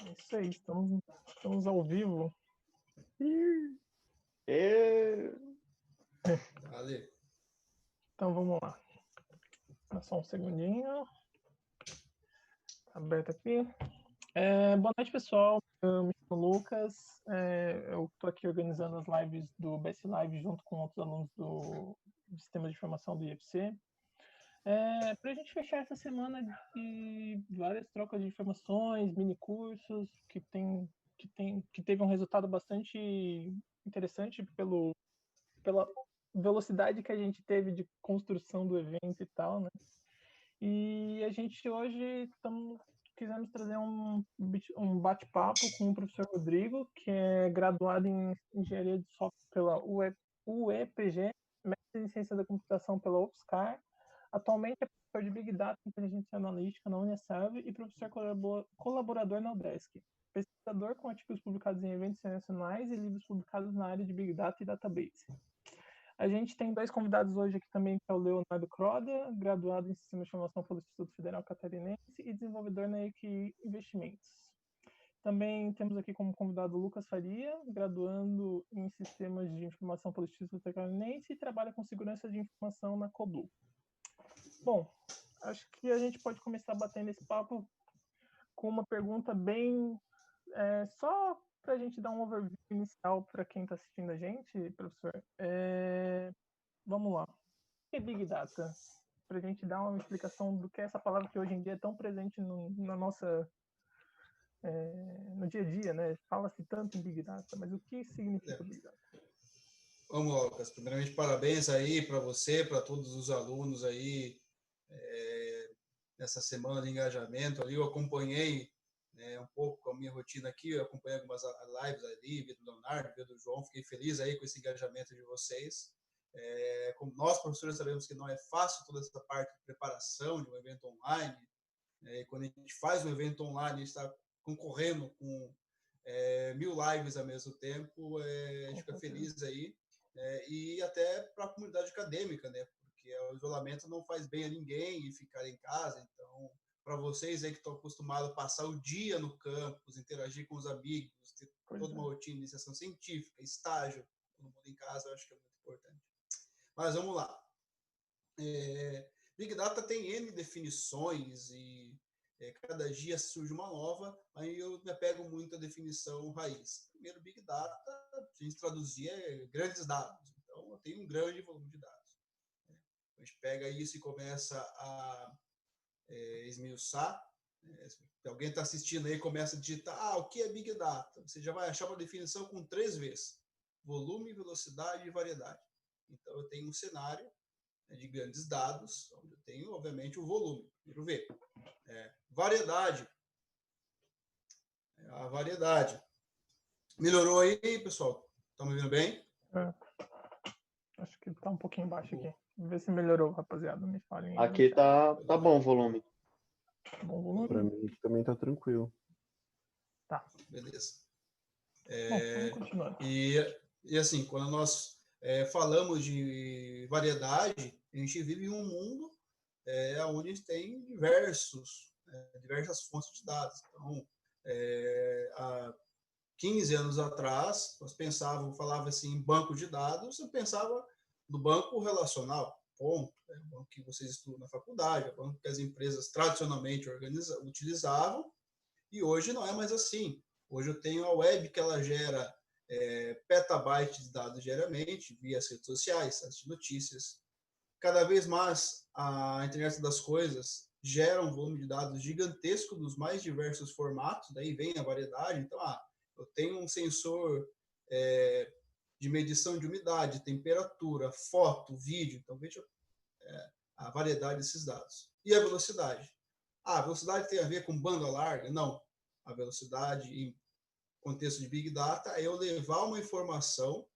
É isso aí, estamos ao vivo. Valeu. Então vamos lá. Só um segundinho. Aberto aqui. Boa noite, pessoal. Eu me chamo Lucas. Eu estou aqui organizando as lives do BS Live junto com outros alunos do Sistema de Informação do IFC. Para a gente fechar essa semana de várias trocas de informações, mini cursos, que teve um resultado bastante interessante pela velocidade que a gente teve de construção do evento e tal, né? E a gente hoje quisemos trazer um bate-papo com o professor Rodrigo, que é graduado em Engenharia de Software pela UEPG, mestre em Ciência da Computação pela UFSCar. Atualmente é professor de Big Data e Inteligência Analítica na Uniserv e professor colaborador na UDESC. Pesquisador com artigos publicados em eventos internacionais e livros publicados na área de Big Data e Database. A gente tem dois convidados hoje aqui também, que é o Leonardo Croda, graduado em Sistema de Informação pelo Instituto Federal Catarinense e desenvolvedor na EQI Investimentos. Também temos aqui como convidado o Lucas Faria, graduando em Sistemas de Informação pelo Instituto Catarinense e trabalha com segurança de informação na Coblu. Bom, acho que a gente pode começar batendo esse papo com uma pergunta bem... só para a gente dar um overview inicial para quem está assistindo a gente, professor. Vamos lá. O que é Big Data? Para a gente dar uma explicação do que é essa palavra que hoje em dia é tão presente na nossa... no dia a dia, né? Fala-se tanto em Big Data, mas o que significa Big Data? Vamos, Lucas. Primeiramente, parabéns aí para você, para todos os alunos aí nessa semana de engajamento ali. Eu acompanhei um pouco com a minha rotina aqui, eu acompanhei algumas lives ali, vi do Leonardo, vi do João, fiquei feliz aí com esse engajamento de vocês. Como nós, professores, sabemos que não é fácil toda essa parte de preparação de um evento online. Quando a gente faz um evento online, a gente está concorrendo com 1000 lives ao mesmo tempo, a gente fica feliz aí. E até para a comunidade acadêmica, né? Porque o isolamento não faz bem a ninguém e ficar em casa. Então, para vocês aí que estão acostumados a passar o dia no campus, interagir com os amigos, ter toda uma rotina de iniciação científica, estágio, todo mundo em casa, eu acho que é muito importante. Mas vamos lá. Big Data tem N definições e cada dia surge uma nova, aí eu me apego muito à definição raiz. Primeiro, Big Data, a gente traduzia grandes dados. Então, eu tenho um grande volume de dados. A gente pega isso e começa a esmiuçar. Se alguém está assistindo aí e começa a digitar, o que é Big Data? Você já vai achar uma definição com 3 Vs. Volume, velocidade e variedade. Então, eu tenho um cenário de grandes dados, onde eu tenho, obviamente, o volume. Primeiro V. Variedade. A variedade. Melhorou aí, pessoal? Estão me ouvindo bem? Acho que está um pouquinho baixo aqui. Vamos ver se melhorou, rapaziada. Me falem. Aqui tá bom o volume. Bom volume? Para mim também tá tranquilo. Tá. Beleza. Bom, vamos continuar. E assim, quando nós falamos de variedade, a gente vive em um mundo onde a gente tem diversas fontes de dados. Então, há 15 anos atrás, nós falava assim em banco de dados, eu pensava no banco relacional, ponto. O banco que vocês estudam na faculdade, o banco que as empresas tradicionalmente utilizavam, e hoje não é mais assim. Hoje eu tenho a web que ela gera petabytes de dados diariamente, via as redes sociais, sites de notícias. Cada vez mais a internet das coisas gera um volume de dados gigantesco dos mais diversos formatos, daí vem a variedade. Então, eu tenho um sensor de medição de umidade, temperatura, foto, vídeo. Então, veja a variedade desses dados. E a velocidade? A velocidade tem a ver com banda larga? Não. A velocidade, em contexto de Big Data, é eu levar uma informação,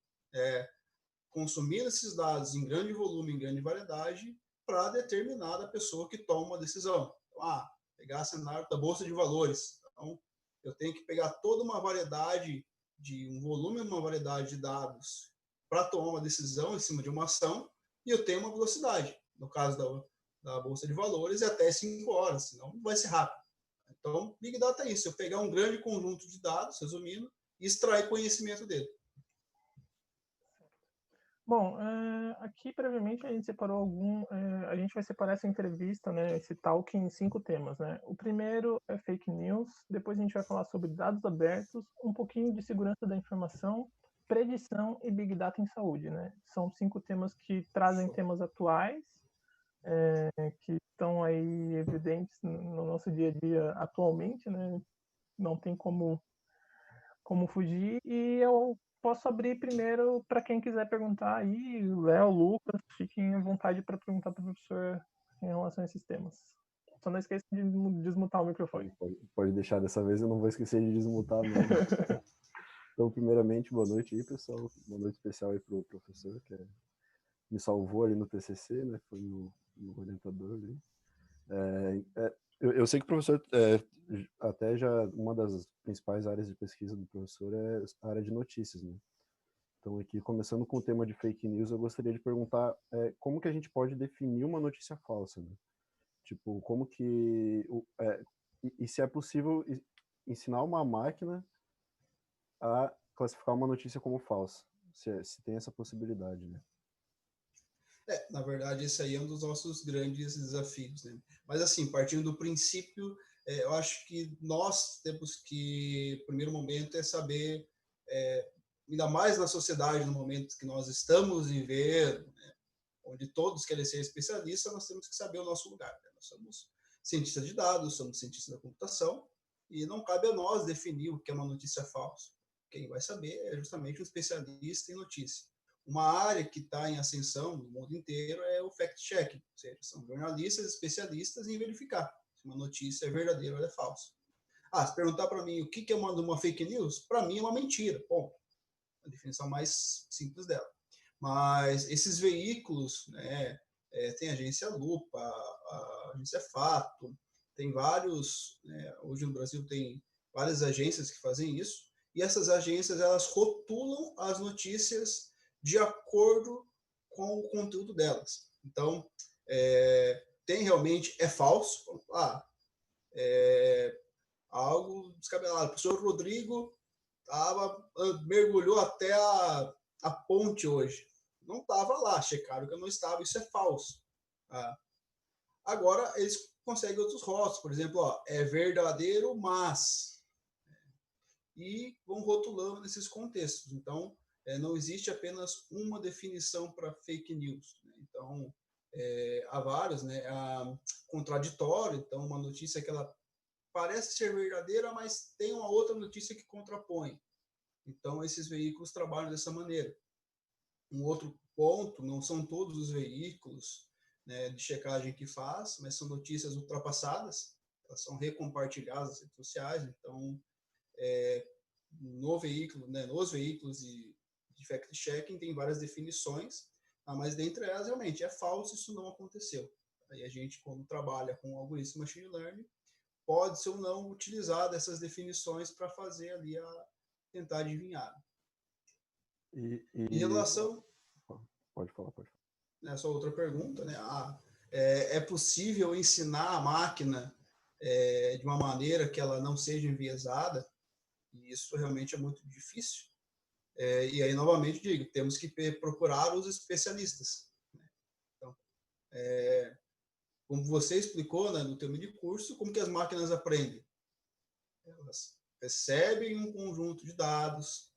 consumindo esses dados em grande volume, em grande variedade, para determinada pessoa que toma uma decisão. Então, pegar cenário da Bolsa de Valores. Então, eu tenho que pegar toda uma variedade de um volume, uma variedade de dados para tomar uma decisão em cima de uma ação, e eu tenho uma velocidade. No caso da Bolsa de Valores, é até 5 horas, senão não vai ser rápido. Então, Big Data é isso, eu pegar um grande conjunto de dados, resumindo, e extrair conhecimento dele. Bom, aqui brevemente a gente separou a gente vai separar essa entrevista, né, esse talk em 5 temas, né? O primeiro é fake news, depois a gente vai falar sobre dados abertos, um pouquinho de segurança da informação, predição e Big Data em saúde, né? São 5 temas que trazem temas atuais, que estão aí evidentes no nosso dia a dia atualmente, né? Não tem como fugir. E eu posso abrir primeiro para quem quiser perguntar aí, Léo, Lucas, fiquem à vontade para perguntar para o professor em relação a esses temas. Só não esqueça de desmutar o microfone. Pode deixar, dessa vez eu não vou esquecer de desmutar, não. Então, primeiramente, boa noite aí, pessoal. Boa noite especial aí pro professor, que me salvou ali no TCC, né? Foi meu orientador ali. Eu sei que o professor, até já uma das principais áreas de pesquisa do professor é a área de notícias, né? Então, aqui, começando com o tema de fake news, eu gostaria de perguntar como que a gente pode definir uma notícia falsa, né? Tipo, como que... e se é possível ensinar uma máquina a classificar uma notícia como falsa? Se tem essa possibilidade, né? Na verdade, esse aí é um dos nossos grandes desafios, né? Mas, assim, partindo do princípio, eu acho que nós temos que, no primeiro momento, é saber, ainda mais na sociedade, no momento que nós estamos vivendo, né, onde todos querem ser especialistas, nós temos que saber o nosso lugar, né? Nós somos cientistas de dados, somos cientistas da computação, e não cabe a nós definir o que é uma notícia falsa. Quem vai saber é justamente um especialista em notícia. Uma área que está em ascensão no mundo inteiro é o fact-checking, ou seja, são jornalistas especialistas em verificar se uma notícia é verdadeira ou é falsa. Se perguntar para mim o que é uma fake news, para mim é uma mentira. Bom, a definição mais simples dela. Mas esses veículos, né, tem a agência Lupa, a agência Fato, tem vários, né, hoje no Brasil tem várias agências que fazem isso, e essas agências elas rotulam as notícias de acordo com o conteúdo delas. Então, tem realmente, é falso, algo descabelado. O professor Rodrigo mergulhou até a ponte hoje. Não estava lá, checaram que eu não estava, isso é falso. Agora, eles conseguem outros rótulos, por exemplo, é verdadeiro, mas... E vão rotulando nesses contextos. Então, não existe apenas uma definição para fake news. Né? Então, há vários, né? Contraditório, então, uma notícia que ela parece ser verdadeira, mas tem uma outra notícia que contrapõe. Então, esses veículos trabalham dessa maneira. Um outro ponto, não são todos os veículos, né, de checagem que faz, mas são notícias ultrapassadas, elas são recompartilhadas nas redes sociais, então, no veículo, né, nos veículos de fact-checking tem várias definições, mas dentre elas, realmente, é falso, isso não aconteceu. Aí a gente, quando trabalha com algoritmo machine learning, pode-se ou não utilizar dessas definições para fazer ali tentar adivinhar. Em relação... Pode falar. Essa outra pergunta, né? É possível ensinar a máquina de uma maneira que ela não seja enviesada? E isso realmente é muito difícil. E aí, novamente, digo, temos que procurar os especialistas. Né? Então, como você explicou, né, no teu mini curso, como que as máquinas aprendem? Elas recebem um conjunto de dados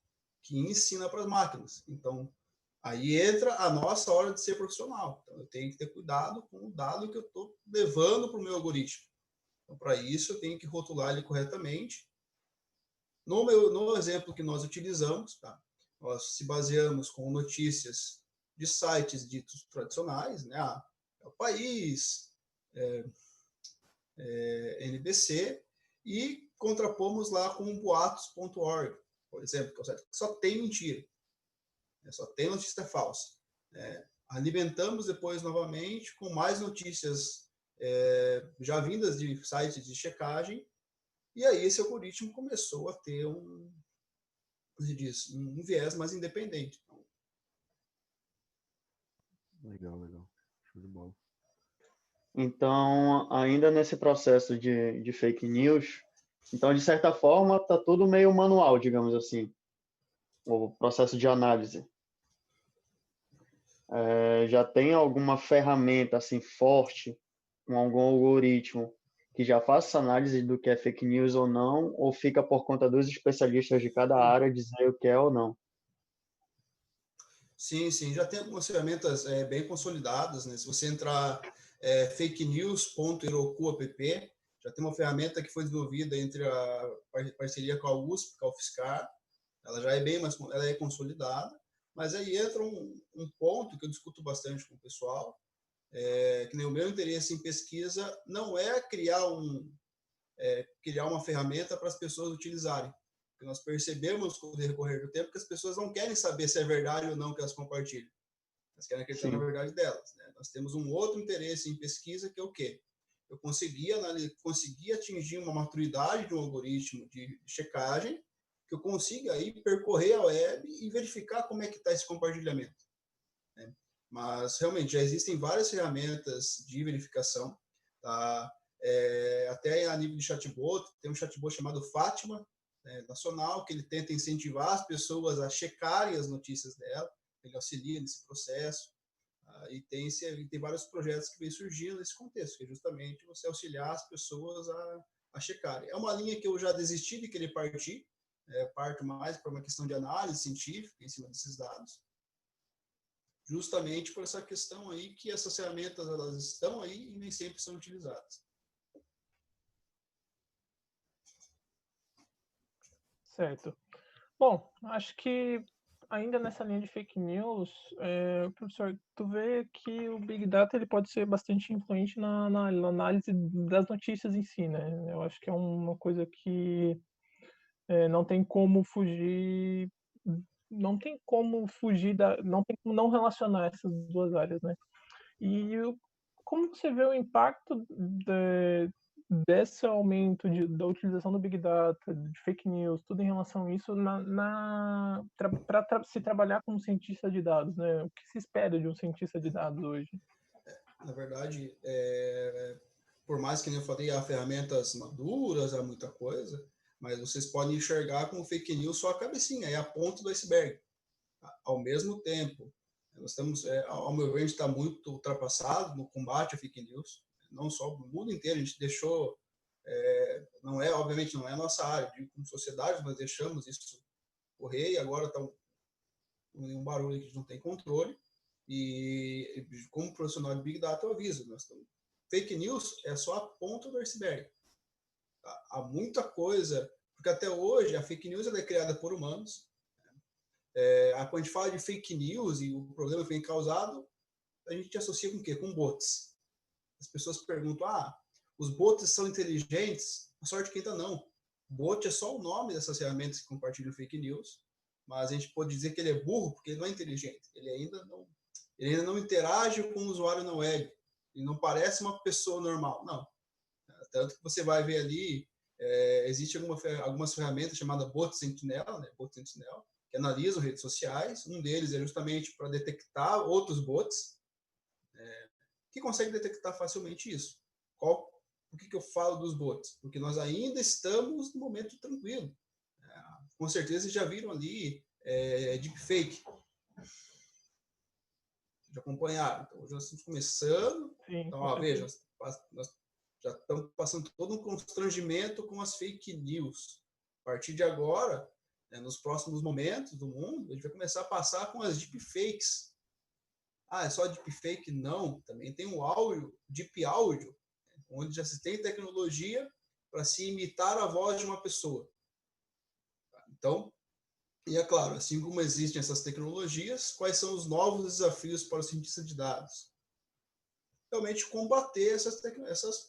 que ensina para as máquinas. Então, aí entra a nossa hora de ser profissional. Então, eu tenho que ter cuidado com o dado que eu estou levando para o meu algoritmo. Então, para isso, eu tenho que rotular ele corretamente. No exemplo que nós utilizamos, tá? Nós se baseamos com notícias de sites ditos tradicionais, né? É o País, NBC, e contrapomos lá com boatos.org, por exemplo, que é um site que só tem mentira, né? Só tem notícia falsa. Alimentamos depois novamente com mais notícias já vindas de sites de checagem, e aí esse algoritmo começou a ter um viés mais independente. Legal. Show de bola. Então, ainda nesse processo de fake news, então, de certa forma, está tudo meio manual, digamos assim, o processo de análise. Já tem alguma ferramenta assim forte, com algum algoritmo, que já faça essa análise do que é fake news ou não, ou fica por conta dos especialistas de cada área dizer o que é ou não? Sim, sim, já tem algumas ferramentas bem consolidadas, né? Se você entrar fakenews.heroku.app, já tem uma ferramenta que foi desenvolvida entre a parceria com a USP, com a UFSCar, ela já é bem mais, ela é consolidada, mas aí entra um ponto que eu discuto bastante com o pessoal, que nem o meu interesse em pesquisa não é criar uma ferramenta para as pessoas utilizarem. Porque nós percebemos com o decorrer do tempo que as pessoas não querem saber se é verdade ou não que elas compartilham. Elas querem acreditar na verdade delas. Né? Nós temos um outro interesse em pesquisa que é o quê? Eu consegui atingir uma maturidade de um algoritmo de checagem que eu consiga aí percorrer a web e verificar como é que está esse compartilhamento. Né? Mas, realmente, já existem várias ferramentas de verificação, tá? Até a nível de chatbot, tem um chatbot chamado Fátima, nacional, que ele tenta incentivar as pessoas a checarem as notícias dela, ele auxilia nesse processo, e tem vários projetos que vêm surgindo nesse contexto, que é justamente você auxiliar as pessoas a checarem. É uma linha que eu já desisti de querer partir, parto mais para uma questão de análise científica em cima desses dados, justamente por essa questão aí que essas ferramentas elas estão aí e nem sempre são utilizadas. Certo. Bom, acho que ainda nessa linha de fake news, professor, tu vê que o Big Data ele pode ser bastante influente na análise das notícias em si, né? Eu acho que é uma coisa que não tem como fugir, não tem como não relacionar essas duas áreas, né? E como você vê o impacto desse aumento da utilização do Big Data, de fake news, tudo em relação a isso, para se trabalhar como cientista de dados, né? O que se espera de um cientista de dados hoje? Na verdade, por mais que nem eu falei, há ferramentas maduras, há muita coisa, mas vocês podem enxergar como fake news só a cabecinha, é a ponta do iceberg. Ao mesmo tempo, nós estamos, ao meu ver, a gente está muito ultrapassado no combate à fake news, não só no mundo inteiro, a gente deixou, obviamente não é a nossa área, como sociedade, nós deixamos isso correr e agora está um barulho que a gente não tem controle, e como profissional de Big Data eu aviso, fake news é só a ponta do iceberg. Há muita coisa, porque até hoje a fake news é criada por humanos. Quando a gente fala de fake news e o problema que vem causado, a gente associa com o quê? Com bots. As pessoas perguntam, os bots são inteligentes? A sorte que ainda não. Bot é só o nome dessas ferramentas que compartilham fake news, mas a gente pode dizer que ele é burro porque ele não é inteligente. Ele ainda não interage com o usuário na web. Ele não parece uma pessoa normal. Não. Tanto que você vai ver ali, existe algumas ferramentas chamadas Bot Sentinel, né? Bot Sentinel, que analisam redes sociais. Um deles é justamente para detectar outros bots, que conseguem detectar facilmente isso. Por que eu falo dos bots? Porque nós ainda estamos no momento tranquilo. Com certeza vocês já viram ali deepfake. Já acompanharam. Então, já estamos começando. Sim, Então, veja, nós já estamos passando todo um constrangimento com as fake news. A partir de agora, nos próximos momentos do mundo, a gente vai começar a passar com as deepfakes. É só deepfake? Não. Também tem o áudio, deep áudio, onde já se tem tecnologia para se imitar a voz de uma pessoa. Então, e é claro, assim como existem essas tecnologias, quais são os novos desafios para o cientista de dados? Realmente combater essas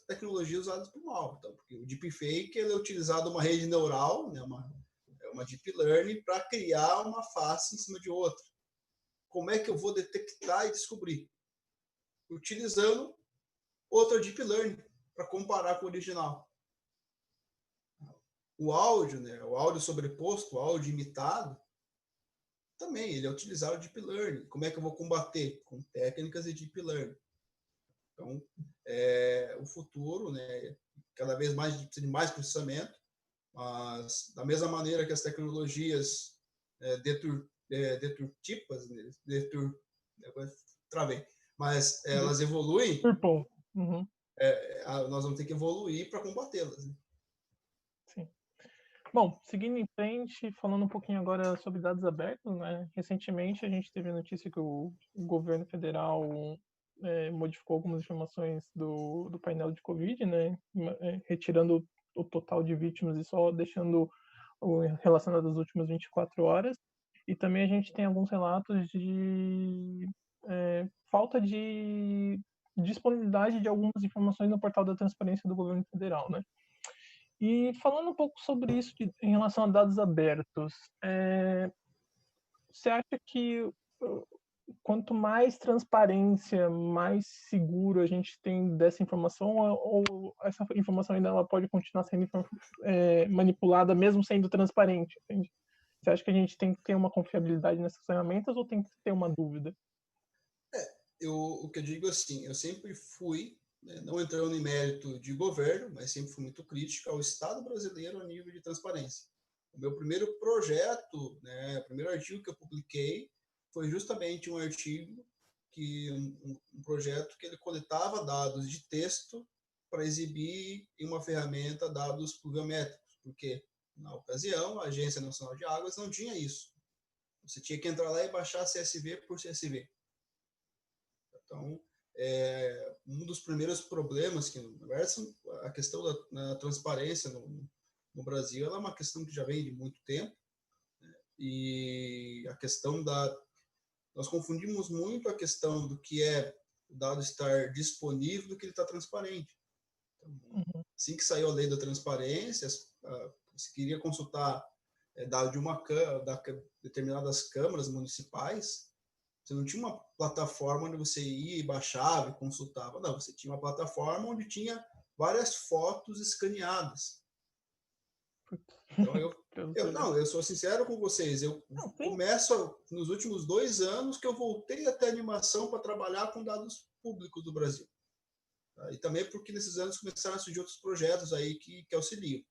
tecnologias usadas para o mal. Então, porque o deepfake ele é utilizado uma rede neural, né, uma deep learning, para criar uma face em cima de outra. Como é que eu vou detectar e descobrir? Utilizando outra deep learning para comparar com o original. O áudio, né, o áudio sobreposto, o áudio imitado, também ele é utilizado deep learning. Como é que eu vou combater? Com técnicas de deep learning. Então, o futuro, né, cada vez mais precisa de mais processamento, mas da mesma maneira que as tecnologias deturtivas, travei, mas elas evoluem, Uhum. nós vamos ter que evoluir para combatê-las. Né? Sim. Bom, seguindo em frente, falando um pouquinho agora sobre dados abertos, né? Recentemente a gente teve a notícia que o governo federal modificou algumas informações do painel de Covid, né? Retirando o total de vítimas e só deixando o relacionado às últimas 24 horas. E também a gente tem alguns relatos de falta de disponibilidade de algumas informações no portal da transparência do governo federal, né? E falando um pouco sobre isso em relação a dados abertos, você acha que quanto mais transparência, mais seguro a gente tem dessa informação, ou essa informação ainda ela pode continuar sendo manipulada mesmo sendo transparente? Entende? Você acha que a gente tem que ter uma confiabilidade nessas ferramentas ou tem que ter uma dúvida? O que eu digo assim, eu sempre fui, né, não entrando em mérito de governo, mas sempre fui muito crítico ao Estado brasileiro a nível de transparência. O meu primeiro projeto, né, o primeiro artigo que eu publiquei foi justamente um artigo um projeto que ele coletava dados de texto para exibir em uma ferramenta dados pluviométricos, porque na ocasião a Agência Nacional de Águas não tinha isso. Você tinha que entrar lá e baixar CSV por CSV. Então, um dos primeiros problemas que, na verdade, a questão da transparência no Brasil ela é uma questão que já vem de muito tempo, né? E a questão nós confundimos muito a questão do que é o dado estar disponível do que ele está transparente. Então, assim que saiu a lei da transparência, você queria consultar dado de determinadas câmaras municipais, você não tinha uma plataforma onde você ia e baixava e consultava. Não, você tinha uma plataforma onde tinha várias fotos escaneadas. Então, eu sou sincero com vocês. Eu começo, nos últimos 2 anos, que eu voltei a ter animação para trabalhar com dados públicos do Brasil. E também porque nesses anos começaram a surgir outros projetos aí que auxiliam.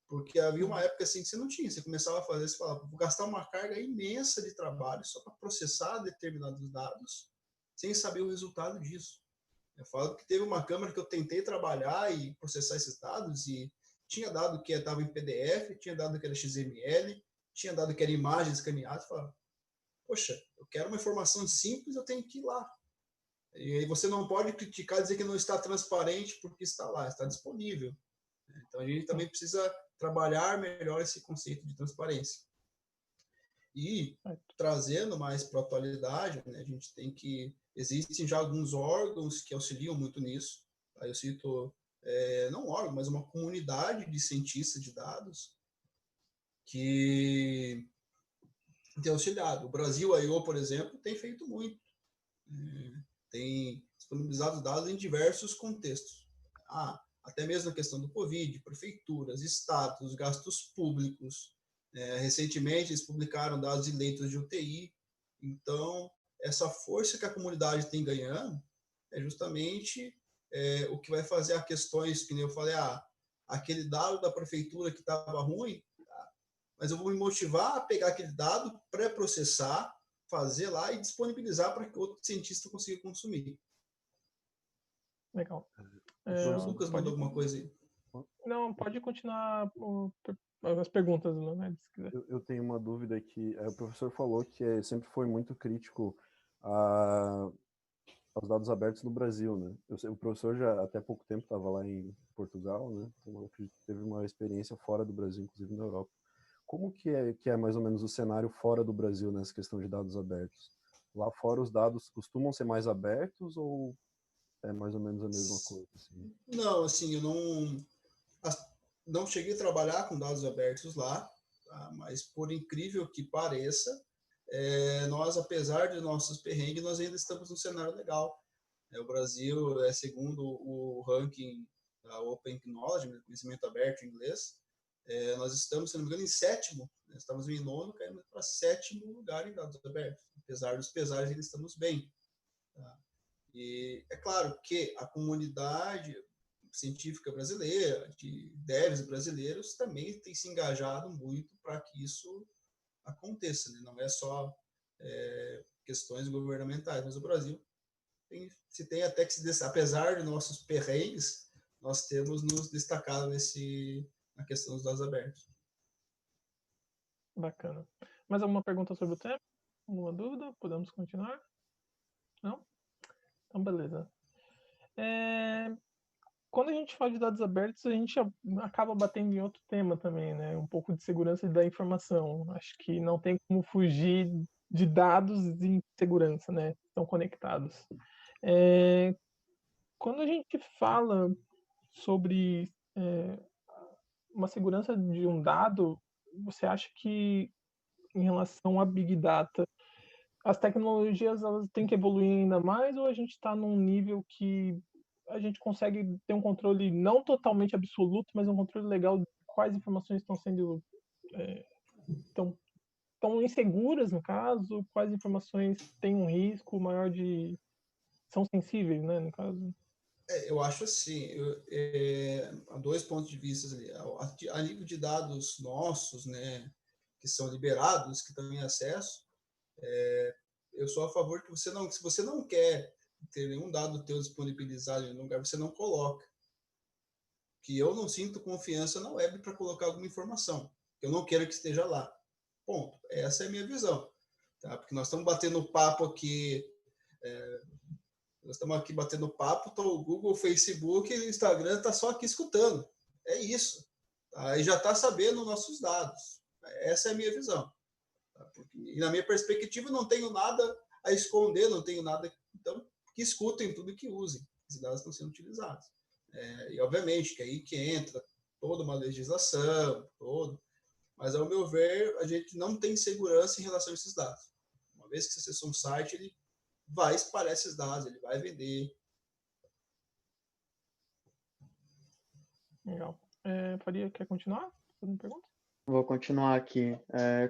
Porque havia uma época assim que você não tinha, você começava a fazer, você falava, vou gastar uma carga imensa de trabalho só para processar determinados dados, sem saber o resultado disso. Eu falo que teve uma câmara que eu tentei trabalhar e processar esses dados e tinha dado que estava em PDF, tinha dado que era XML, tinha dado que era imagem escaneada, eu falava, poxa, eu quero uma informação simples, eu tenho que ir lá. E aí você não pode criticar, dizer que não está transparente porque está lá, está disponível. Então a gente também precisa trabalhar melhor esse conceito de transparência. E trazendo mais para a atualidade, né, a gente tem que existem já alguns órgãos que auxiliam muito nisso. Aí eu cito não um órgão, mas uma comunidade de cientistas de dados que tem auxiliado. O Brasil I/O, por exemplo, tem feito muito. Tem disponibilizado dados em diversos contextos. Até mesmo a questão do Covid, prefeituras, estados, gastos públicos. Recentemente, eles publicaram dados de leitos de UTI. Então, essa força que a comunidade tem ganhando é justamente o que vai fazer as questões, que nem eu falei, aquele dado da prefeitura que estava ruim, mas eu vou me motivar a pegar aquele dado, pré-processar, fazer lá e disponibilizar para que outro cientista consiga consumir. Legal. O Lucas mandou alguma coisa aí? Não, pode continuar as perguntas, né, se quiser. Eu tenho uma dúvida que o professor falou que sempre foi muito crítico aos dados abertos no Brasil, né? O professor já até pouco tempo estava lá em Portugal, né? Então eu acredito que teve uma experiência fora do Brasil, inclusive na Europa. Como que é mais ou menos o cenário fora do Brasil nessa questão de dados abertos? Lá fora os dados costumam ser mais abertos ou é mais ou menos a mesma coisa? Assim? Não, assim, eu não cheguei a trabalhar com dados abertos lá, tá? Mas por incrível que pareça, nós, apesar de nossos perrengues, nós ainda estamos num cenário legal. O Brasil é segundo o ranking da Open Knowledge, conhecimento aberto em inglês. Nós estamos, se não me engano, em 7º. Né? Estamos em 9º, caímos para 7º lugar em dados abertos. Apesar dos pesares, ainda estamos bem. Tá? E é claro que a comunidade científica brasileira, de devs brasileiros, também tem se engajado muito para que isso aconteça, né? Não é só questões governamentais, mas o Brasil tem até que apesar de nossos perrengues, nós temos nos destacado na questão dos dados abertos. Bacana. Mais alguma pergunta sobre o tema? Alguma dúvida? Podemos continuar? Não? Então, beleza. Quando a gente fala de dados abertos, a gente acaba batendo em outro tema também, né? Um pouco de segurança da informação. Acho que não tem como fugir de dados e segurança, né? Estão conectados. Quando a gente fala sobre uma segurança de um dado, você acha que em relação a Big Data, as tecnologias elas têm que evoluir ainda mais ou a gente está num nível que a gente consegue ter um controle não totalmente absoluto, mas um controle legal de quais informações estão sendo tão inseguras, no caso, quais informações têm um risco maior de... são sensíveis, né, no caso? Eu acho assim, há dois pontos de vista ali. A nível de dados nossos, né, que são liberados, que estão em acesso, eu sou a favor que se você não quer ter nenhum dado teu disponibilizado em algum lugar, você não coloca. Que eu não sinto confiança na web para colocar alguma informação. Eu não quero que esteja lá. Ponto. Essa é a minha visão. Tá? Porque nós estamos batendo papo aqui, então o Google, o Facebook e o Instagram está só aqui escutando. É isso. Tá? E já está sabendo nossos dados. Essa é a minha visão. Tá? E na minha perspectiva, não tenho nada a esconder, não tenho nada... Então, que escutem tudo e que usem. Esses dados estão sendo utilizados. E, obviamente, que aí que entra toda uma legislação, mas, ao meu ver, a gente não tem segurança em relação a esses dados. Uma vez que você acessa um site, ele vai espalhar esses dados, ele vai vender. Legal. Faria, quer continuar? Fazendo pergunta? Vou continuar aqui.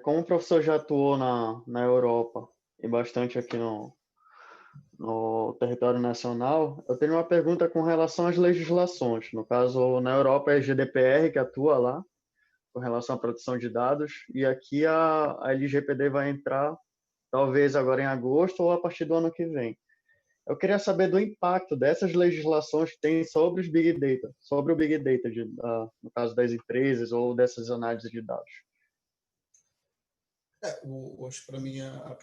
Como o professor já atuou na Europa e bastante aqui no território nacional, eu tenho uma pergunta com relação às legislações. No caso, na Europa é a GDPR que atua lá, com relação à proteção de dados, e aqui a LGPD vai entrar, talvez agora em agosto ou a partir do ano que vem. Eu queria saber do impacto dessas legislações que tem sobre os Big Data, sobre o Big Data, no caso das empresas ou dessas análises de dados. Acho que para mim o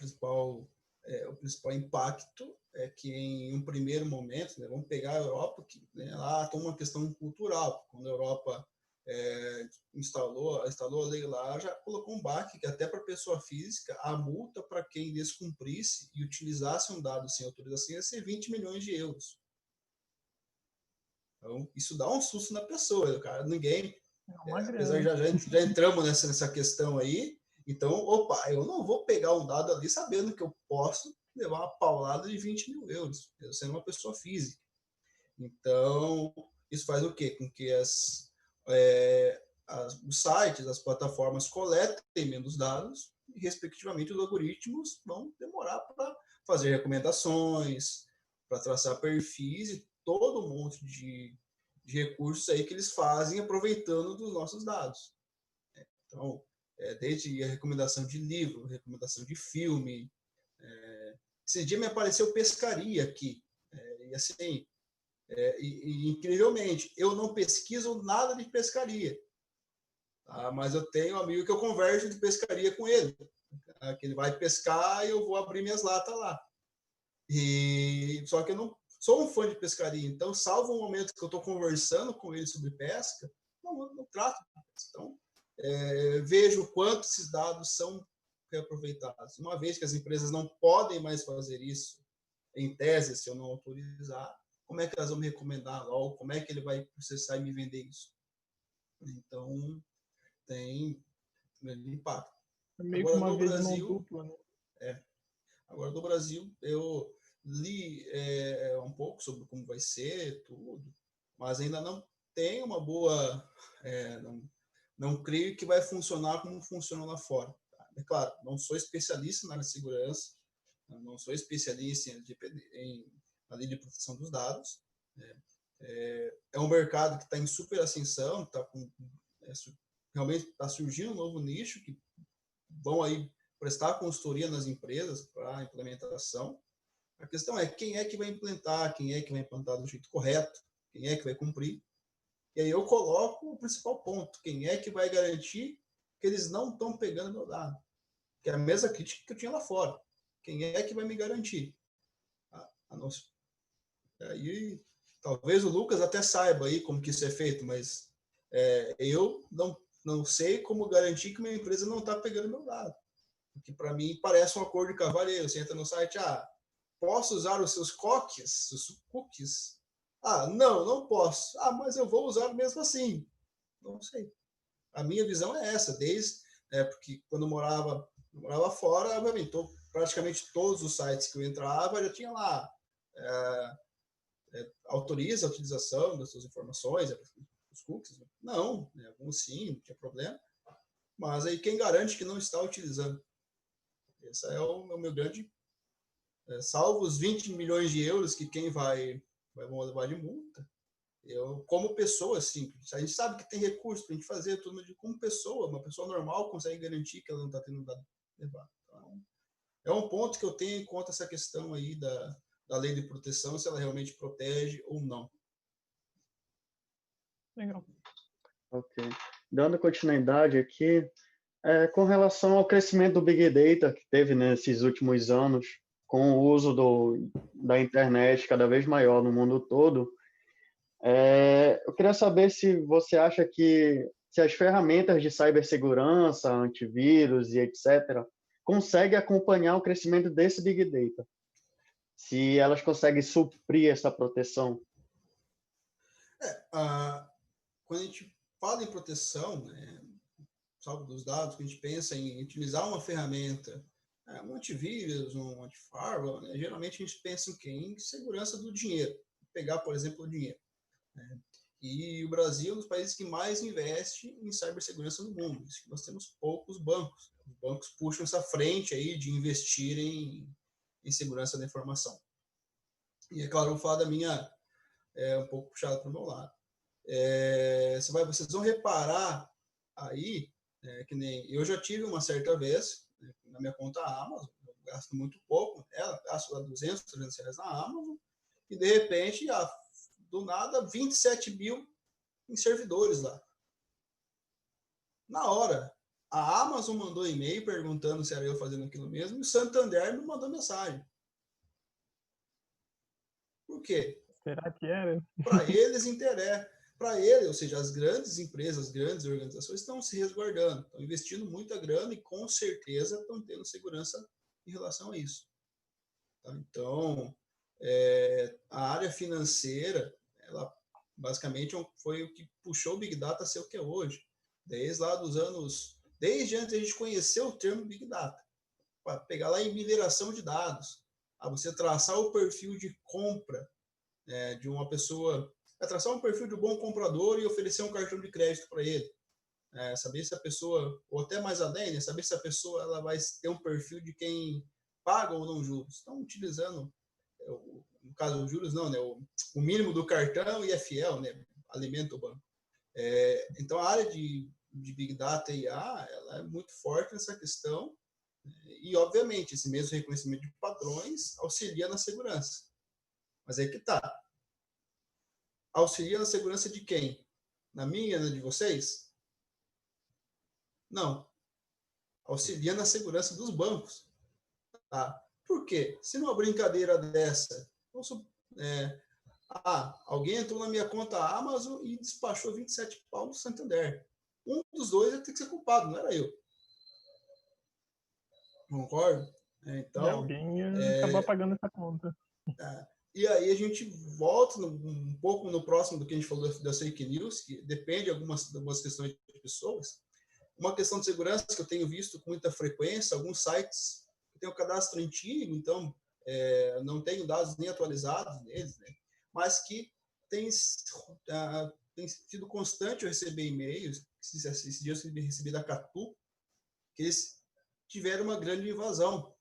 principal impacto é que em um primeiro momento, né, vamos pegar a Europa, que lá tem uma questão cultural. Quando a Europa instalou a lei lá, já colocou um baque que até para a pessoa física, a multa para quem descumprisse e utilizasse um dado sem autorização ia ser 20 milhões de euros. Então, isso dá um susto na pessoa, cara. Ninguém, apesar de já entramos nessa questão aí, então, eu não vou pegar um dado ali sabendo que eu posso levar uma paulada de 20 mil euros, eu sendo uma pessoa física. Então, isso faz o quê? Com que os sites, as plataformas coletem menos dados e, respectivamente, os algoritmos vão demorar para fazer recomendações, para traçar perfis e todo um monte de recursos aí que eles fazem aproveitando dos nossos dados. Então, desde a recomendação de livro, recomendação de filme. Esse dia me apareceu pescaria aqui. E assim, incrivelmente, eu não pesquiso nada de pescaria. Tá? Mas eu tenho um amigo que eu converso de pescaria com ele. Tá? Que ele vai pescar e eu vou abrir minhas latas lá. Só que eu não sou um fã de pescaria. Então, salvo o momento que eu estou conversando com ele sobre pesca, não trato. Então, vejo o quanto esses dados são reaproveitados. Uma vez que as empresas não podem mais fazer isso, em tese, se eu não autorizar, como é que elas vão me recomendar logo? Como é que ele vai processar e me vender isso? Então, tem grande impacto. Meio que uma vez de mão dupla, né? Agora, do Brasil, eu li um pouco sobre como vai ser tudo, mas ainda não tem uma boa... Não creio que vai funcionar como funciona lá fora. Tá? É claro, não sou especialista na área de segurança, não sou especialista em a lei de proteção dos dados. É um mercado que está em super ascensão, realmente está surgindo um novo nicho que vão aí prestar consultoria nas empresas para a implementação. A questão é quem é que vai implementar, quem é que vai implantar do jeito correto, quem é que vai cumprir. E aí eu coloco o principal ponto, quem é que vai garantir que eles não estão pegando meu dado? Que é a mesma crítica que eu tinha lá fora. Quem é que vai me garantir? Aí, talvez o Lucas até saiba aí como que isso é feito, mas eu não sei como garantir que minha empresa não está pegando meu dado. Porque para mim parece um acordo de cavalheiro. Você entra no site, posso usar os seus cookies, os cookies? Não posso. Mas eu vou usar mesmo assim. Não sei. A minha visão é essa, porque quando eu morava fora, obviamente, praticamente todos os sites que eu entrava já tinha lá autoriza a utilização das suas informações, os cookies. Não, alguns sim, não tinha problema. Mas aí quem garante que não está utilizando? Esse é o meu grande... salvo os 20 milhões de euros que quem vai levar de multa, eu, como pessoa, simples, a gente sabe que tem recurso para a gente fazer tudo, mas como pessoa, uma pessoa normal consegue garantir que ela não está tendo dado levado. Então, é um ponto que eu tenho em conta essa questão aí da lei de proteção, se ela realmente protege ou não. Legal. Ok. Dando continuidade aqui, com relação ao crescimento do Big Data que teve nesses últimos anos, com o uso da internet cada vez maior no mundo todo, eu queria saber se você acha que se as ferramentas de cibersegurança, antivírus e etc., conseguem acompanhar o crescimento desse Big Data. Se elas conseguem suprir essa proteção. Quando a gente fala em proteção, salvo dos dados, quando a gente pensa em utilizar uma ferramenta, um antivírus, um antifirewall, geralmente a gente pensa em quê? Em segurança do dinheiro. Pegar, por exemplo, o dinheiro. E o Brasil é um dos países que mais investe em cibersegurança no mundo. Nós temos poucos bancos. Os bancos puxam essa frente aí de investir em segurança da informação. E é claro, eu vou falar da minha, um pouco puxado para o meu lado. Vocês vão reparar aí, que nem eu já tive uma certa vez, na minha conta Amazon, eu gasto muito pouco, gasto lá 200, 300 reais na Amazon, e de repente, do nada, 27 mil em servidores lá. Na hora, a Amazon mandou e-mail perguntando se era eu fazendo aquilo mesmo, e o Santander me mandou mensagem. Por quê? Será que era? Para eles interessa. Para ele, ou seja, as grandes empresas, as grandes organizações estão se resguardando, estão investindo muita grana e com certeza estão tendo segurança em relação a isso. Tá? Então, a área financeira, ela basicamente foi o que puxou o Big Data a ser o que é hoje. Desde antes a gente conhecer o termo Big Data, para pegar lá em mineração de dados, você traçar o perfil de compra de uma pessoa, traçar um perfil de um bom comprador e oferecer um cartão de crédito para ele. Saber se a pessoa, ou até mais além, saber se a pessoa ela vai ter um perfil de quem paga ou não juros. Estão utilizando, no caso dos juros, não, o mínimo do cartão e é fiel, alimenta o banco. Então, a área de Big Data e IA ela é muito forte nessa questão e, obviamente, esse mesmo reconhecimento de padrões auxilia na segurança. Mas aí que está. Auxilia na segurança de quem? Na minha, na de vocês? Não. Auxilia na segurança dos bancos. Tá? Por quê? Se numa brincadeira dessa, alguém entrou na minha conta Amazon e despachou 27 pau no Santander. Um dos dois ia ter que ser culpado, não era eu. Concordo? Então, alguém acabou pagando essa conta. E aí a gente volta um pouco no próximo do que a gente falou das fake news, que depende de algumas questões de pessoas. Uma questão de segurança que eu tenho visto com muita frequência, alguns sites têm um cadastro antigo, então não tenho dados nem atualizados neles, mas que tem sido constante eu receber e-mails, esses dias eu recebi da Catu, que eles tiveram uma grande invasão.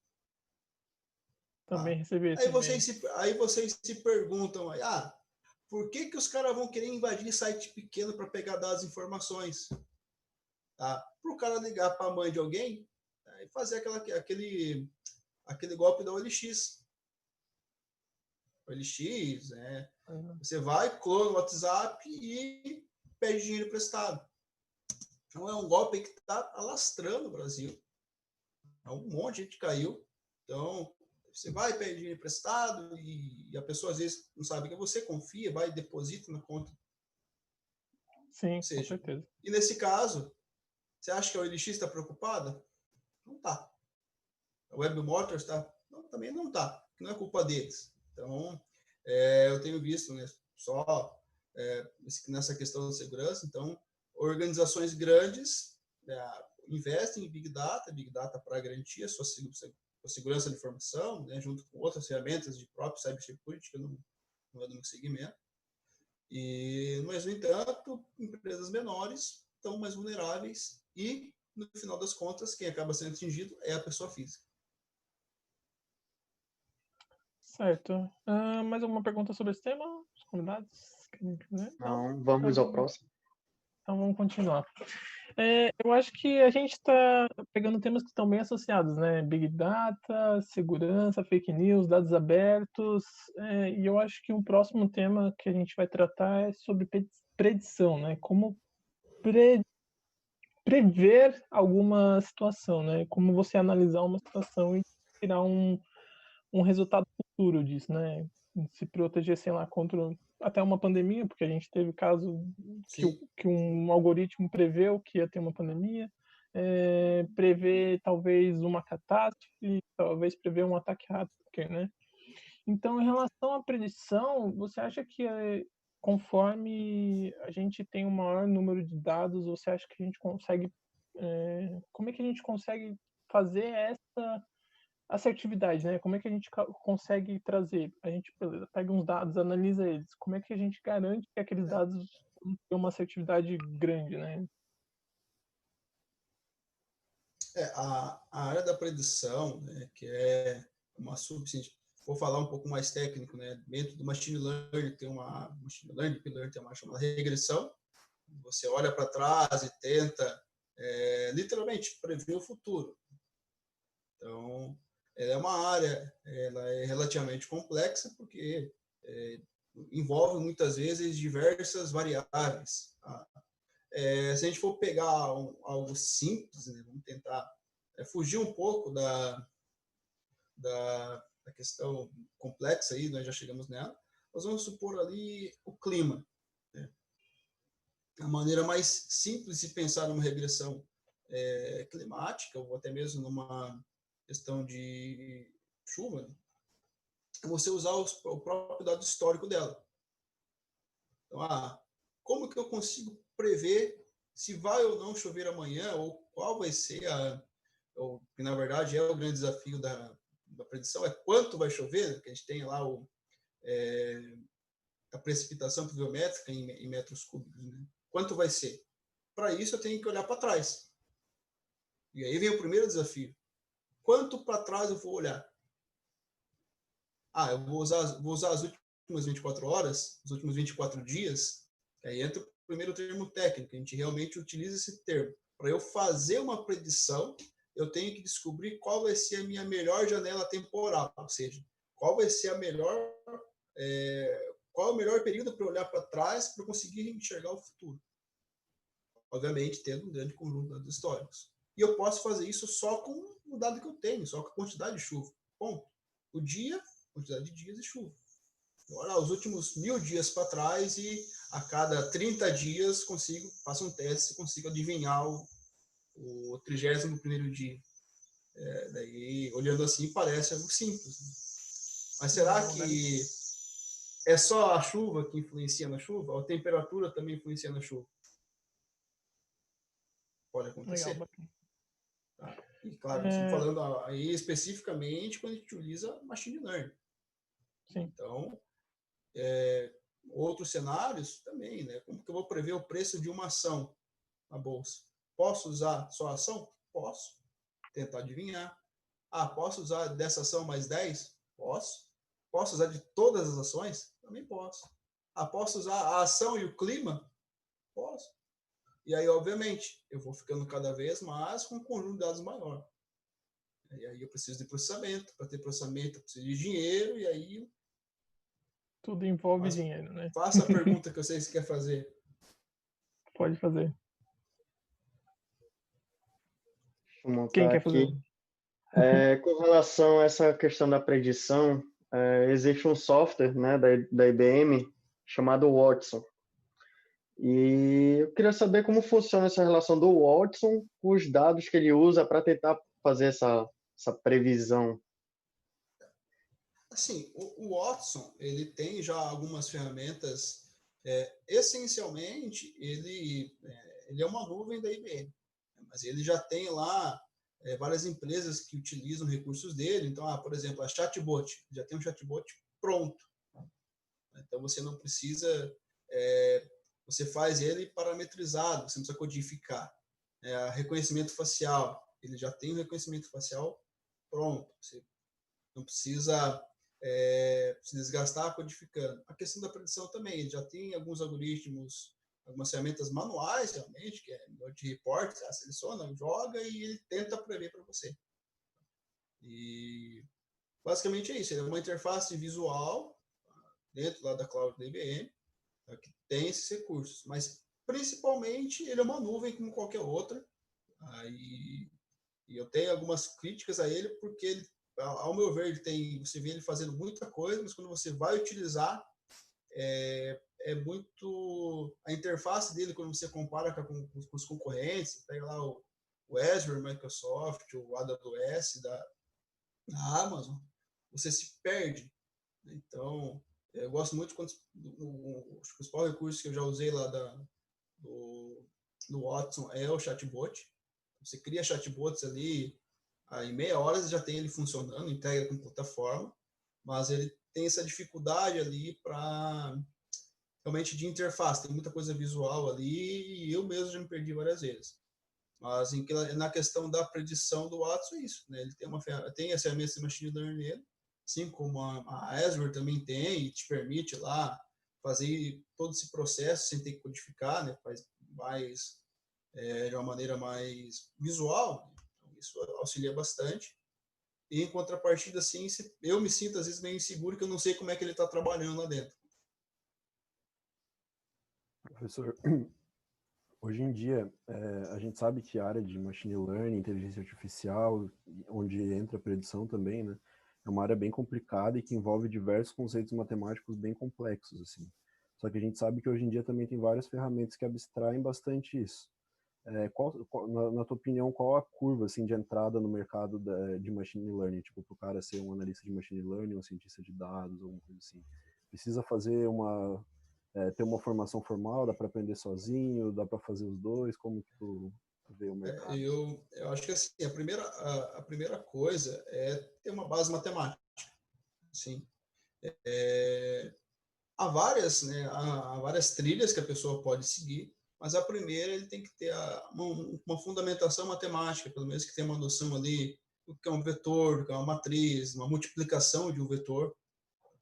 Também recebi esse Aí e-mail. vocês se perguntam, por que os caras vão querer invadir site pequeno para pegar dados e informações? Tá? Para o cara ligar para a mãe de alguém, e fazer aquele golpe da OLX. OLX, né? Você vai, clona o WhatsApp e pede dinheiro emprestado. Então é um golpe que está alastrando o Brasil. Um monte de gente caiu. Então, você vai, pede dinheiro emprestado e a pessoa às vezes não sabe que você confia, vai e deposita na conta. Sim, com certeza. E nesse caso, você acha que a OLX está preocupada? Não está. A Web Motors também não está. Não é culpa deles. Então, eu tenho visto, né, só nessa questão de segurança. Então, organizações grandes investem em Big Data para garantir a sua segurança de informação, né, junto com outras ferramentas de próprio cybersecurity, que não é do meu segmento. Mas, no entanto, empresas menores estão mais vulneráveis e, no final das contas, quem acaba sendo atingido é a pessoa física. Certo. Mais alguma pergunta sobre esse tema? Os convidados? Não, vamos ao próximo. Então vamos continuar. Eu acho que a gente está pegando temas que estão bem associados, né? Big Data, segurança, fake news, dados abertos. E eu acho que um próximo tema que a gente vai tratar é sobre predição, né? Como prever alguma situação, né? Como você analisar uma situação e tirar um resultado futuro disso, né? Se proteger, sei lá, contra até uma pandemia, porque a gente teve caso que um algoritmo preveu que ia ter uma pandemia, prever talvez uma catástrofe, talvez prever um ataque hacker, né? Então, em relação à predição, você acha que conforme a gente tem um maior número de dados, você acha que a gente consegue como é que a gente consegue fazer essa assertividade, né? Como é que a gente consegue trazer? A gente pega uns dados, analisa eles. Como é que a gente garante que aqueles dados vão ter uma assertividade grande, né? A área da predição, né, que é uma subciência, vou falar um pouco mais técnico, né? Dentro do machine learning tem uma chamada regressão. Você olha para trás e tenta literalmente prever o futuro. Então, ela é uma área, ela é relativamente complexa porque envolve muitas vezes diversas variáveis. Se a gente for pegar algo simples, né, vamos tentar fugir um pouco da questão complexa aí, nós já chegamos nela. Nós vamos supor ali o clima. Né? A maneira mais simples de pensar numa regressão climática, ou até mesmo numa questão de chuva, né? É você usar o próprio dado histórico dela. Então, como que eu consigo prever se vai ou não chover amanhã, ou qual vai ser que na verdade é o grande desafio da predição, é quanto vai chover, que a gente tem lá a precipitação pluviométrica em metros cúbicos, né? Quanto vai ser? Para isso eu tenho que olhar para trás. E aí vem o primeiro desafio. Quanto para trás eu vou olhar? Eu vou usar as últimas 24 horas, os últimos 24 dias, aí entra o primeiro termo técnico, a gente realmente utiliza esse termo. Para eu fazer uma predição, eu tenho que descobrir qual vai ser a minha melhor janela temporal, ou seja, qual vai ser qual é o melhor período para olhar para trás para conseguir enxergar o futuro. Obviamente, tendo um grande conjunto de dados históricos. E eu posso fazer isso só com o dado que eu tenho, só com a quantidade de chuva. Ponto. O dia, quantidade de dias e chuva. Agora, os últimos 1000 dias para trás e a cada 30 dias faço um teste e consigo adivinhar o 31º dia. Daí, olhando assim, parece algo simples. Né? Mas será que é só a chuva que influencia na chuva? Ou a temperatura também influencia na chuva? Pode acontecer. Legal. Tá? E, claro, estamos falando aí especificamente quando a gente utiliza machine learning. Sim. Então, outros cenários também, né? Como que eu vou prever o preço de uma ação na bolsa? Posso usar só a ação? Posso. Tentar adivinhar. Posso usar dessa ação mais 10? Posso. Posso usar de todas as ações? Também posso. Posso usar a ação e o clima? Posso. E aí, obviamente, eu vou ficando cada vez mais com um conjunto de dados maior. E aí eu preciso de processamento. Para ter processamento, eu preciso de dinheiro. E aí... Tudo envolve dinheiro, né? Faça a pergunta que eu sei que você quer fazer. Pode fazer. Deixa eu montar Quem quer aqui. fazer? Com relação a essa questão da predição, existe um software, né, da IBM chamado Watson. E eu queria saber como funciona essa relação do Watson com os dados que ele usa para tentar fazer essa previsão. Assim, o Watson, ele tem já algumas ferramentas. Essencialmente, ele é uma nuvem da IBM, mas ele já tem lá várias empresas que utilizam recursos dele. Então, por exemplo, a Chatbot, já tem um Chatbot pronto. Então, você não precisa... você faz ele parametrizado, você não precisa codificar. Reconhecimento facial, ele já tem o reconhecimento facial pronto. Você não precisa se desgastar codificando. A questão da predição também, ele já tem alguns algoritmos, algumas ferramentas manuais, realmente, que é de report, seleciona, joga e ele tenta prever para você. E basicamente é isso, ele é uma interface visual dentro lá da cloud da IBM, que tem esses recursos, mas principalmente ele é uma nuvem como qualquer outra. E eu tenho algumas críticas a ele, porque ele, ao meu ver, você vê ele fazendo muita coisa, mas quando você vai utilizar, é muito... A interface dele, quando você compara com os concorrentes, pega lá o Azure, Microsoft, o AWS da Amazon, você se perde. Então, eu gosto muito quando o principal recurso que eu já usei lá do Watson é o chatbot. Você cria chatbots ali, em meia hora você já tem ele funcionando, integra com plataforma, mas ele tem essa dificuldade ali para realmente de interface, tem muita coisa visual ali e eu mesmo já me perdi várias vezes. Mas na questão da predição do Watson, é isso, né? Ele tem essa ferramenta de machine learning nele, assim como a Azure também tem, e te permite lá fazer todo esse processo sem ter que codificar, né? Faz mais de uma maneira mais visual. Então, isso auxilia bastante. E em contrapartida, assim, eu me sinto às vezes meio inseguro, que eu não sei como é que ele está trabalhando lá dentro. Professor, hoje em dia, a gente sabe que a área de machine learning, inteligência artificial, onde entra a predição também, né, é uma área bem complicada e que envolve diversos conceitos matemáticos bem complexos, assim. Só que a gente sabe que hoje em dia também tem várias ferramentas que abstraem bastante isso. Na tua opinião, qual a curva assim, de entrada no mercado de machine learning? Tipo, para o cara ser um analista de machine learning, um cientista de dados, alguma coisa assim. Precisa fazer ter uma formação formal, dá para aprender sozinho, dá para fazer os dois? Como que tu vê o mercado? Eu acho que assim, a primeira coisa é ter uma base matemática. Assim, há várias trilhas que a pessoa pode seguir, mas a primeira ele tem que ter uma fundamentação matemática, pelo menos que tenha uma noção ali do que é um vetor, do que é uma matriz, uma multiplicação de um vetor,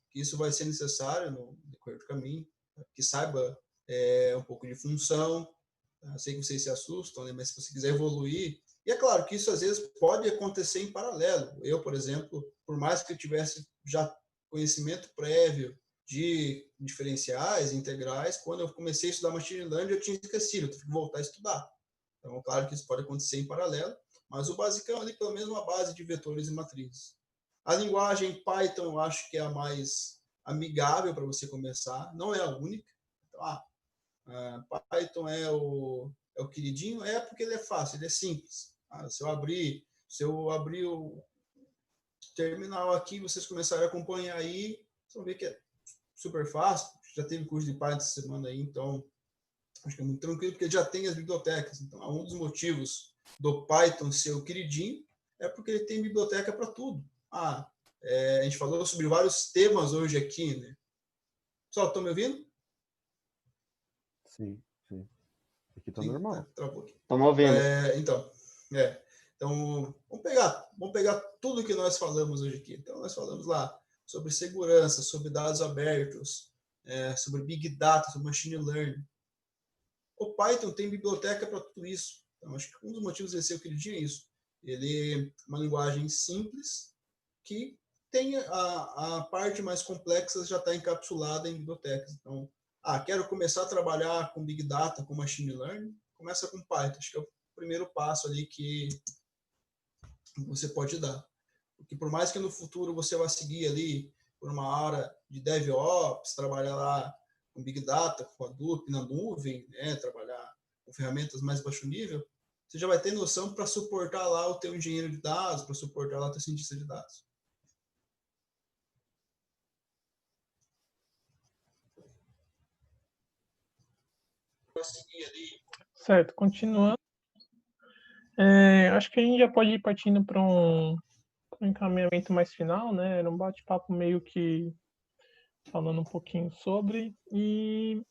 que isso vai ser necessário no decorrer do caminho, que saiba um pouco de função. Eu sei que vocês se assustam, né? Mas se você quiser evoluir, e é claro que isso às vezes pode acontecer em paralelo. Eu, por exemplo, por mais que eu tivesse já conhecimento prévio de diferenciais, integrais, quando eu comecei a estudar machine learning, eu tinha esquecido, eu tive que voltar a estudar. Então, claro que isso pode acontecer em paralelo, mas o basicão ali, pelo menos uma base de vetores e matrizes. A linguagem Python, eu acho que é a mais amigável para você começar, não é a única. Então, Python é o queridinho, porque ele é fácil, ele é simples. Se eu abrir o terminal aqui, vocês começarem a acompanhar aí, vocês vão ver que é super fácil. Já teve curso de Python essa semana aí, então acho que é muito tranquilo, porque já tem as bibliotecas. Então, um dos motivos do Python ser o queridinho é porque ele tem biblioteca para tudo. A gente falou sobre vários temas hoje aqui, né? Pessoal, estão me ouvindo? Sim, sim. Aqui tá Sim, normal. travou aqui. Estamos ouvindo. Então, vamos pegar tudo que nós falamos hoje aqui. Então, nós falamos lá sobre segurança, sobre dados abertos, sobre Big Data, sobre Machine Learning. O Python tem biblioteca para tudo isso. Então, acho que um dos motivos dele ser o que ele tinha é isso. Ele é uma linguagem simples que tem a parte mais complexa já está encapsulada em bibliotecas. Então, quero começar a trabalhar com Big Data, com Machine Learning, começa com Python. Acho que é o primeiro passo ali que você pode dar. Porque por mais que no futuro você vá seguir ali por uma área de DevOps, trabalhar lá com Big Data, com Hadoop na nuvem, né, trabalhar com ferramentas mais baixo nível, você já vai ter noção para suportar lá o teu engenheiro de dados, para suportar lá o teu cientista de dados. Certo, continuando. Acho que a gente já pode ir partindo para um encaminhamento mais final, né? Era um bate-papo meio que falando um pouquinho sobre. E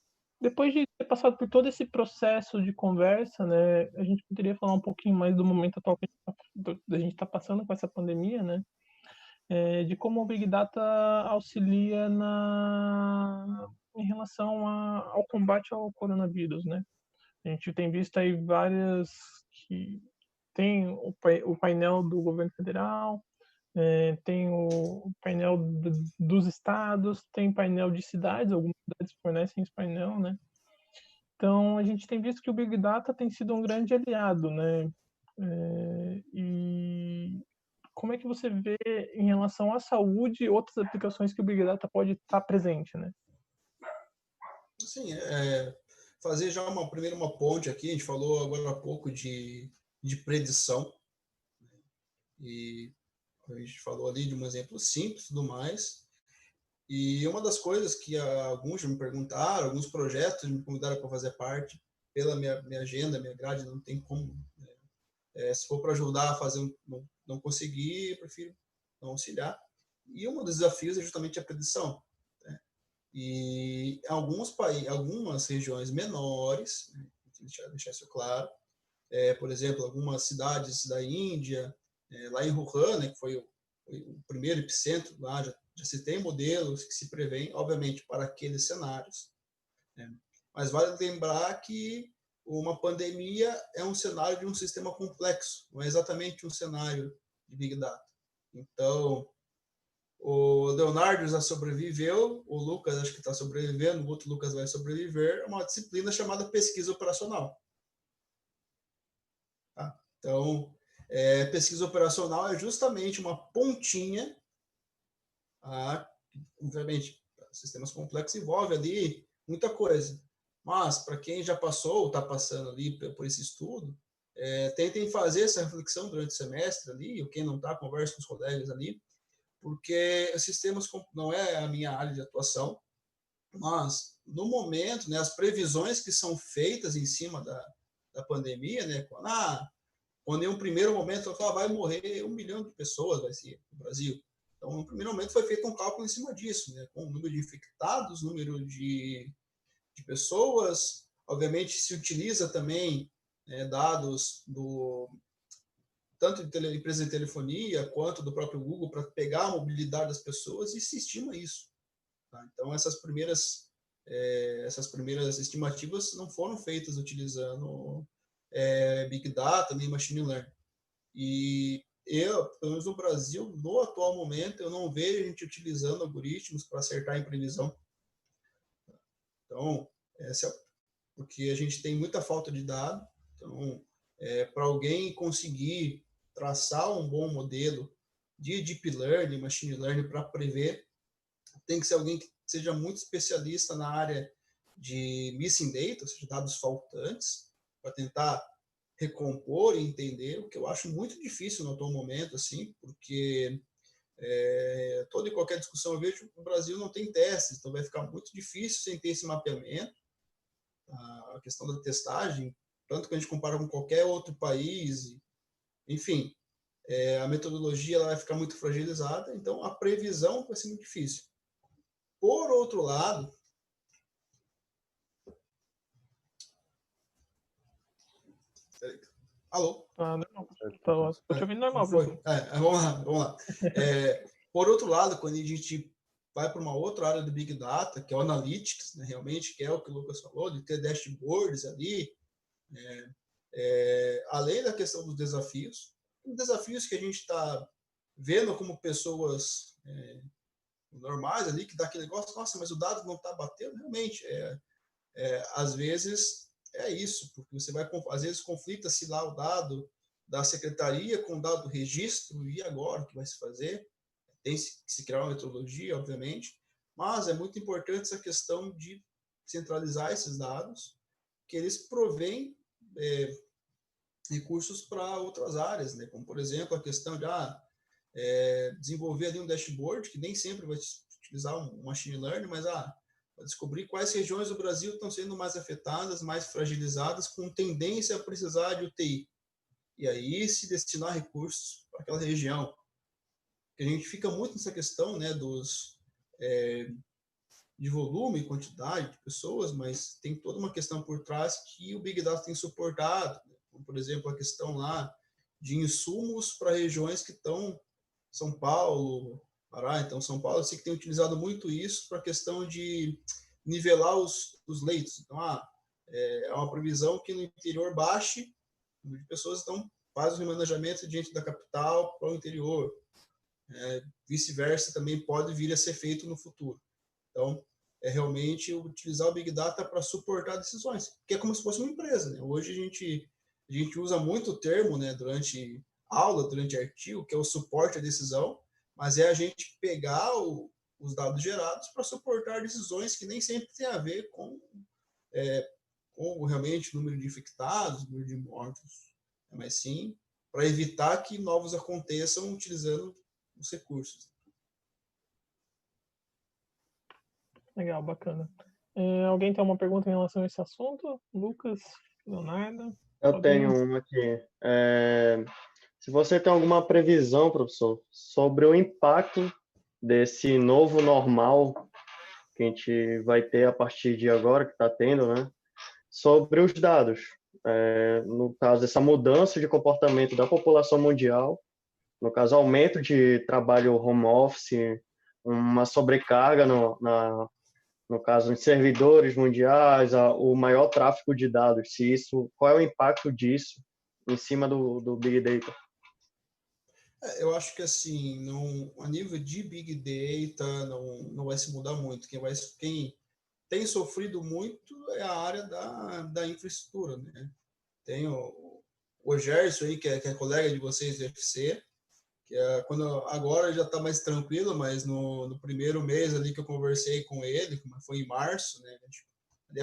depois de ter passado por todo esse processo de conversa, né, a gente poderia falar um pouquinho mais do momento atual que a gente está passando com essa pandemia, né? De como o Big Data auxilia em relação ao combate ao coronavírus, né? A gente tem visto aí várias que tem o painel do governo federal, tem o painel dos estados, tem painel de cidades, algumas cidades fornecem esse painel, né? Então, a gente tem visto que o Big Data tem sido um grande aliado, né? E como é que você vê em relação à saúde e outras aplicações que o Big Data pode estar presente, né? Sim, fazer já primeiro uma ponte aqui, a gente falou agora há pouco de predição, e a gente falou ali de um exemplo simples e tudo mais, e uma das coisas que alguns me perguntaram, alguns projetos me convidaram para fazer parte, pela minha agenda, minha grade, não tem como, se for para ajudar a fazer, não conseguir, eu prefiro não auxiliar. E um dos desafios é justamente a predição. Né? E algumas regiões menores, né, deixar isso claro, por exemplo, algumas cidades da Índia, lá em Wuhan, né, que foi o primeiro epicentro lá, já se tem modelos que se prevêem, obviamente, para aqueles cenários. Né? Mas vale lembrar que uma pandemia é um cenário de um sistema complexo, não é exatamente um cenário de Big Data. Então, o Leonardo já sobreviveu, o Lucas acho que está sobrevivendo, o outro Lucas vai sobreviver, é uma disciplina chamada pesquisa operacional. Tá? Então, pesquisa operacional é justamente uma pontinha, obviamente, sistemas complexos envolve ali muita coisa, mas para quem já passou ou está passando ali por esse estudo, tentem fazer essa reflexão durante o semestre ali, ou quem não está, converse com os colegas ali, porque os sistemas não é a minha área de atuação, mas no momento, né, as previsões que são feitas em cima da pandemia, né, quando em um primeiro momento eu falo, vai morrer 1 milhão de pessoas vai ser no Brasil. Então, no primeiro momento foi feito um cálculo em cima disso, né, com o número de infectados, número de pessoas. Obviamente se utiliza também dados tanto de empresa de telefonia quanto do próprio Google para pegar a mobilidade das pessoas e se estima isso. Tá? Então, essas primeiras estimativas não foram feitas utilizando Big Data nem Machine Learning. E pelo menos no Brasil, no atual momento, eu não vejo a gente utilizando algoritmos para acertar em previsão. Então, porque a gente tem muita falta de dado. Então, para alguém conseguir traçar um bom modelo de Deep Learning, Machine Learning para prever, tem que ser alguém que seja muito especialista na área de missing data, ou seja, dados faltantes, para tentar recompor e entender, o que eu acho muito difícil no atual momento, assim, porque toda e qualquer discussão eu vejo que o Brasil não tem testes, então vai ficar muito difícil sem ter esse mapeamento, a questão da testagem, tanto que a gente compara com qualquer outro país, enfim, a metodologia ela vai ficar muito fragilizada, então a previsão vai ser muito difícil. Por outro lado, alô? Normal. Tô te ouvindo normal, Foi. professor. Vamos lá. Por outro lado, quando a gente vai para uma outra área do Big Data, que é o Analytics, né, realmente, que é o que o Lucas falou, de ter dashboards ali, além da questão dos desafios que a gente está vendo como pessoas normais ali, que dá aquele negócio, nossa, mas o dado não está batendo, realmente, às vezes é isso, porque você vai, às vezes conflita-se lá o dado da secretaria com o dado do registro, e agora o que vai se fazer? Tem que se criar uma metodologia, obviamente, mas é muito importante essa questão de centralizar esses dados, que eles provêm recursos para outras áreas, né? Como, por exemplo, a questão de desenvolver ali um dashboard, que nem sempre vai utilizar um machine learning, mas para descobrir quais regiões do Brasil estão sendo mais afetadas, mais fragilizadas, com tendência a precisar de UTI. E aí se destinar recursos para aquela região. A gente fica muito nessa questão, né, de volume e quantidade de pessoas, mas tem toda uma questão por trás que o Big Data tem suportado, né? Como, por exemplo, a questão lá de insumos para regiões que estão São Paulo, Pará. Então, São Paulo, eu sei que tem utilizado muito isso para a questão de nivelar os leitos. Então, é uma previsão que no interior baixe o número de pessoas, então faz o remanejamento diante da capital para o interior. Vice-versa também pode vir a ser feito no futuro. Então, é realmente utilizar o Big Data para suportar decisões, que é como se fosse uma empresa, né? Hoje a gente usa muito o termo, né, durante aula, durante artigo, que é o suporte à decisão, mas é a gente pegar os dados gerados para suportar decisões que nem sempre tem a ver com realmente o número de infectados, o número de mortos, mas sim para evitar que novos aconteçam utilizando os recursos. Legal, bacana. Alguém tem uma pergunta em relação a esse assunto? Lucas, Leonardo? Eu tenho uma aqui. Se você tem alguma previsão, professor, sobre o impacto desse novo normal que a gente vai ter a partir de agora, que está tendo, né, sobre os dados. No caso, essa mudança de comportamento da população mundial, no caso, aumento de trabalho home office, uma sobrecarga no caso, de servidores mundiais, o maior tráfego de dados, qual é o impacto disso em cima do Big Data? Eu acho que assim, a nível de Big Data não vai se mudar muito. Quem tem sofrido muito é a área da infraestrutura, né? Tem o Gerson aí, que é colega de vocês do UFC, que agora já está mais tranquilo, mas no primeiro mês ali que eu conversei com ele, foi em março, né? Ali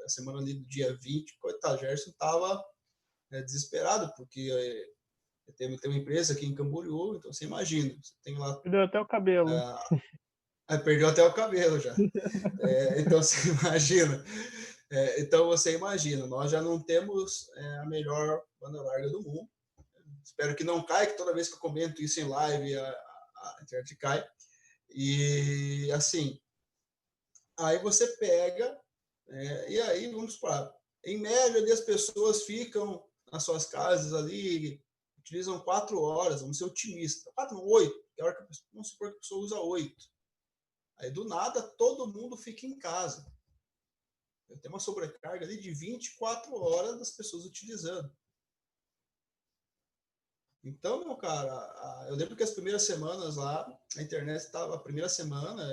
a semana ali do dia 20, coitado, o Gerson estava desesperado, porque tem uma empresa aqui em Camboriú, então você imagina, você tem lá... Perdeu até o cabelo. Perdeu até o cabelo já. Então você imagina. Então você imagina, nós já não temos a melhor banda larga do mundo. Espero que não caia, que toda vez que eu comento isso em live, a internet cai. E assim, aí você pega, e aí vamos para... Em média, ali, as pessoas ficam nas suas casas ali, utilizam 4 horas, vamos ser otimistas. 4 não, 8, que é a hora que vamos supor que a pessoa usa 8. Aí, do nada, todo mundo fica em casa. Tem uma sobrecarga ali de 24 horas das pessoas utilizando. Então, meu cara, eu lembro que as primeiras semanas lá, a primeira semana,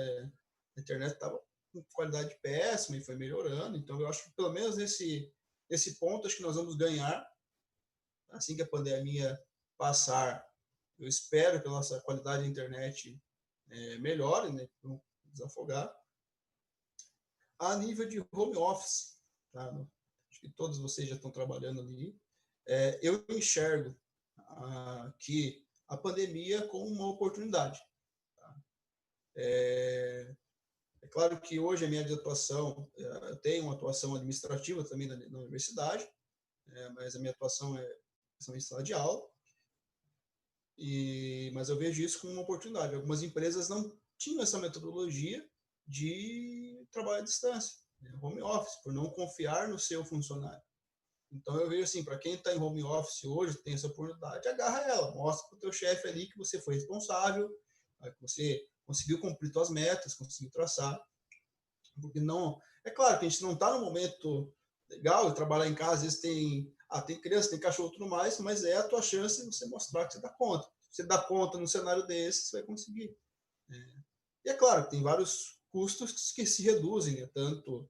a internet estava com qualidade péssima e foi melhorando. Então, eu acho que pelo menos nesse ponto, acho que nós vamos ganhar. Assim que a pandemia passar, eu espero que a nossa qualidade de internet melhore, né? Não desafogar. A nível de home office, tá? Acho que todos vocês já estão trabalhando ali. Eu enxergo que a pandemia como uma oportunidade. Tá? É claro que hoje a minha atuação, eu tenho uma atuação administrativa também na universidade, mas a minha atuação é em sala de aula, mas eu vejo isso como uma oportunidade. Algumas empresas não tinham essa metodologia de trabalho à distância, né? Home office, por não confiar no seu funcionário. Então eu vejo assim, para quem está em home office hoje, tem essa oportunidade, agarra ela, mostra para o teu chefe ali que você foi responsável, Tá? Você conseguiu cumprir suas metas, conseguiu traçar. Porque não... É claro que a gente não está no momento legal de trabalhar em casa, às vezes tem criança, tem cachorro e tudo mais, mas é a tua chance de você mostrar que você dá conta. Se você dá conta num cenário desse, você vai conseguir. E é claro, tem vários custos que se reduzem, né? Tanto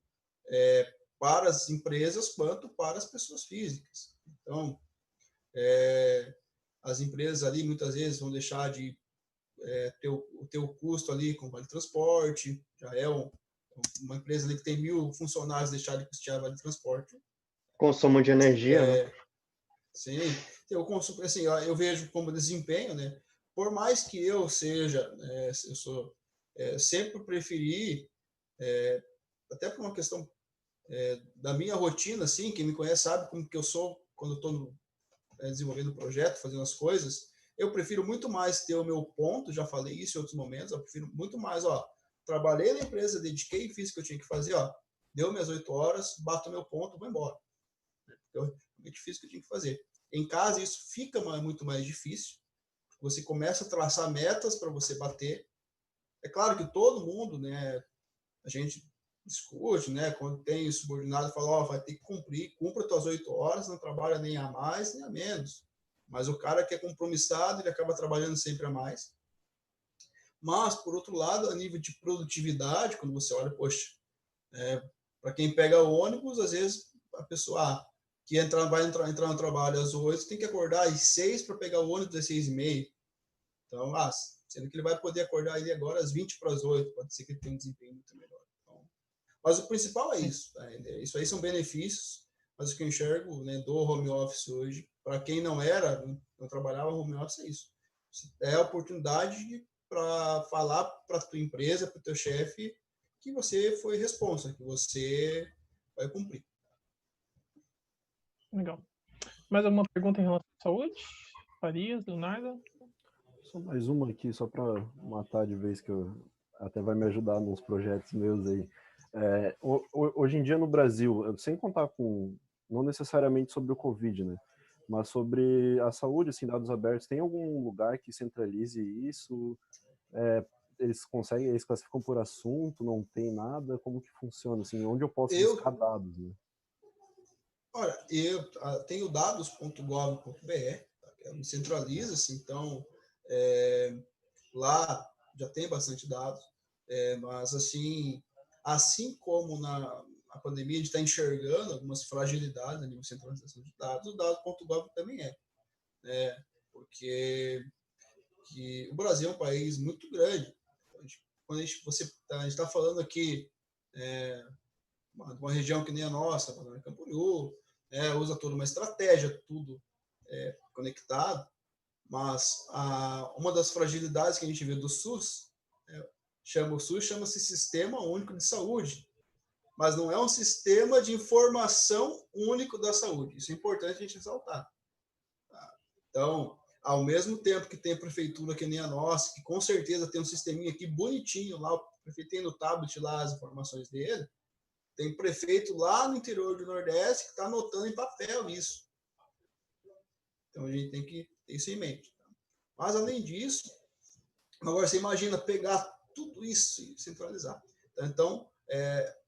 para as empresas quanto para as pessoas físicas. Então, as empresas ali muitas vezes vão deixar de ter o custo ali com vale transporte, já é uma empresa ali que tem 1.000 funcionários deixar de custear vale transporte. Consumo de energia, né? Sim, eu consumo, assim, eu vejo como desempenho, né? Por mais que eu seja, eu sou sempre preferi, até por uma questão da minha rotina, assim, quem me conhece sabe como que eu sou quando eu estou desenvolvendo o projeto, fazendo as coisas. Eu prefiro muito mais ter o meu ponto, já falei isso em outros momentos, eu prefiro muito mais, trabalhei na empresa, dediquei, fiz o que eu tinha que fazer, deu minhas 8 horas, bato meu ponto, vou embora. Eu realmente fiz o que eu tinha que fazer. Em casa, isso fica muito mais difícil. Você começa a traçar metas para você bater. É claro que todo mundo, né, a gente discute, né, quando tem subordinado, fala, vai ter que cumprir, cumpra as tuas 8 horas, não trabalha nem a mais, nem a menos. Mas o cara que é compromissado, ele acaba trabalhando sempre a mais. Mas, por outro lado, a nível de produtividade, quando você olha, poxa, para quem pega o ônibus, às vezes a pessoa que vai entrar no trabalho às 8, tem que acordar às 6 para pegar o ônibus às 6h30. Então, sendo que ele vai poder acordar aí agora às 20 para as 8, pode ser que ele tenha um desempenho muito melhor. Então, mas o principal é isso. Tá? Isso aí são benefícios, mas o que eu enxergo, né, do home office hoje, para quem não trabalhava home office, é isso. É a oportunidade para falar para a tua empresa, para o teu chefe, que você foi responsável, que você vai cumprir. Legal. Mais alguma pergunta em relação à saúde? Farias, Leonardo? Só mais uma aqui, só para matar de vez, que até vai me ajudar nos projetos meus aí. Hoje em dia no Brasil, sem contar com, não necessariamente sobre o Covid, né? Mas sobre a saúde, assim, dados abertos, tem algum lugar que centralize isso? Eles classificam por assunto, não tem nada? Como que funciona, assim, onde eu posso buscar dados, né? Olha, eu tenho dados.gov.br, tá? Que centraliza-se, então lá já tem bastante dados, mas assim como a pandemia a gente está enxergando algumas fragilidades na centralização de dados, o dado.gov também porque o Brasil é um país muito grande. Quando a gente está falando aqui uma região que nem a nossa, Camboriú, usa toda uma estratégia, tudo conectado, mas uma das fragilidades que a gente vê do SUS, chama-se Sistema Único de Saúde, mas não é um sistema de informação único da saúde. Isso é importante a gente ressaltar. Tá? Então, ao mesmo tempo que tem a prefeitura que nem a nossa, que com certeza tem um sisteminha aqui bonitinho lá, o prefeito tem no tablet lá as informações dele, tem prefeito lá no interior do Nordeste que está anotando em papel isso. Então, a gente tem que ter isso em mente. Tá? Mas, além disso, agora você imagina pegar tudo isso e centralizar. Então,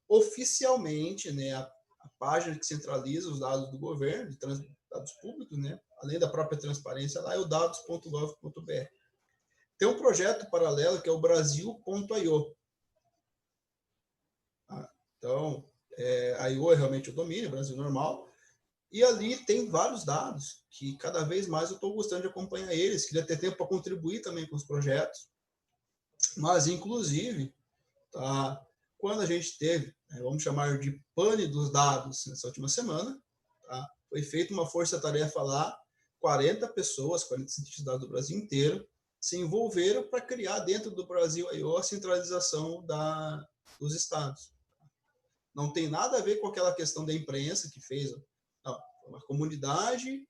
oficialmente, né, a página que centraliza os dados do governo, dados públicos, né, além da própria transparência, lá é o dados.gov.br. Tem um projeto paralelo que é o Brasil.io. Então, a IO é realmente o domínio, Brasil normal, e ali tem vários dados que cada vez mais eu estou gostando de acompanhar eles, queria ter tempo para contribuir também com os projetos, mas, inclusive, quando a gente teve, vamos chamar de pane dos dados nessa última semana, foi feita uma força-tarefa lá, 40 pessoas, 40 cientistas de dados do Brasil inteiro, se envolveram para criar dentro do Brasil.io a centralização dos estados. Não tem nada a ver com aquela questão da imprensa que fez. Não, uma comunidade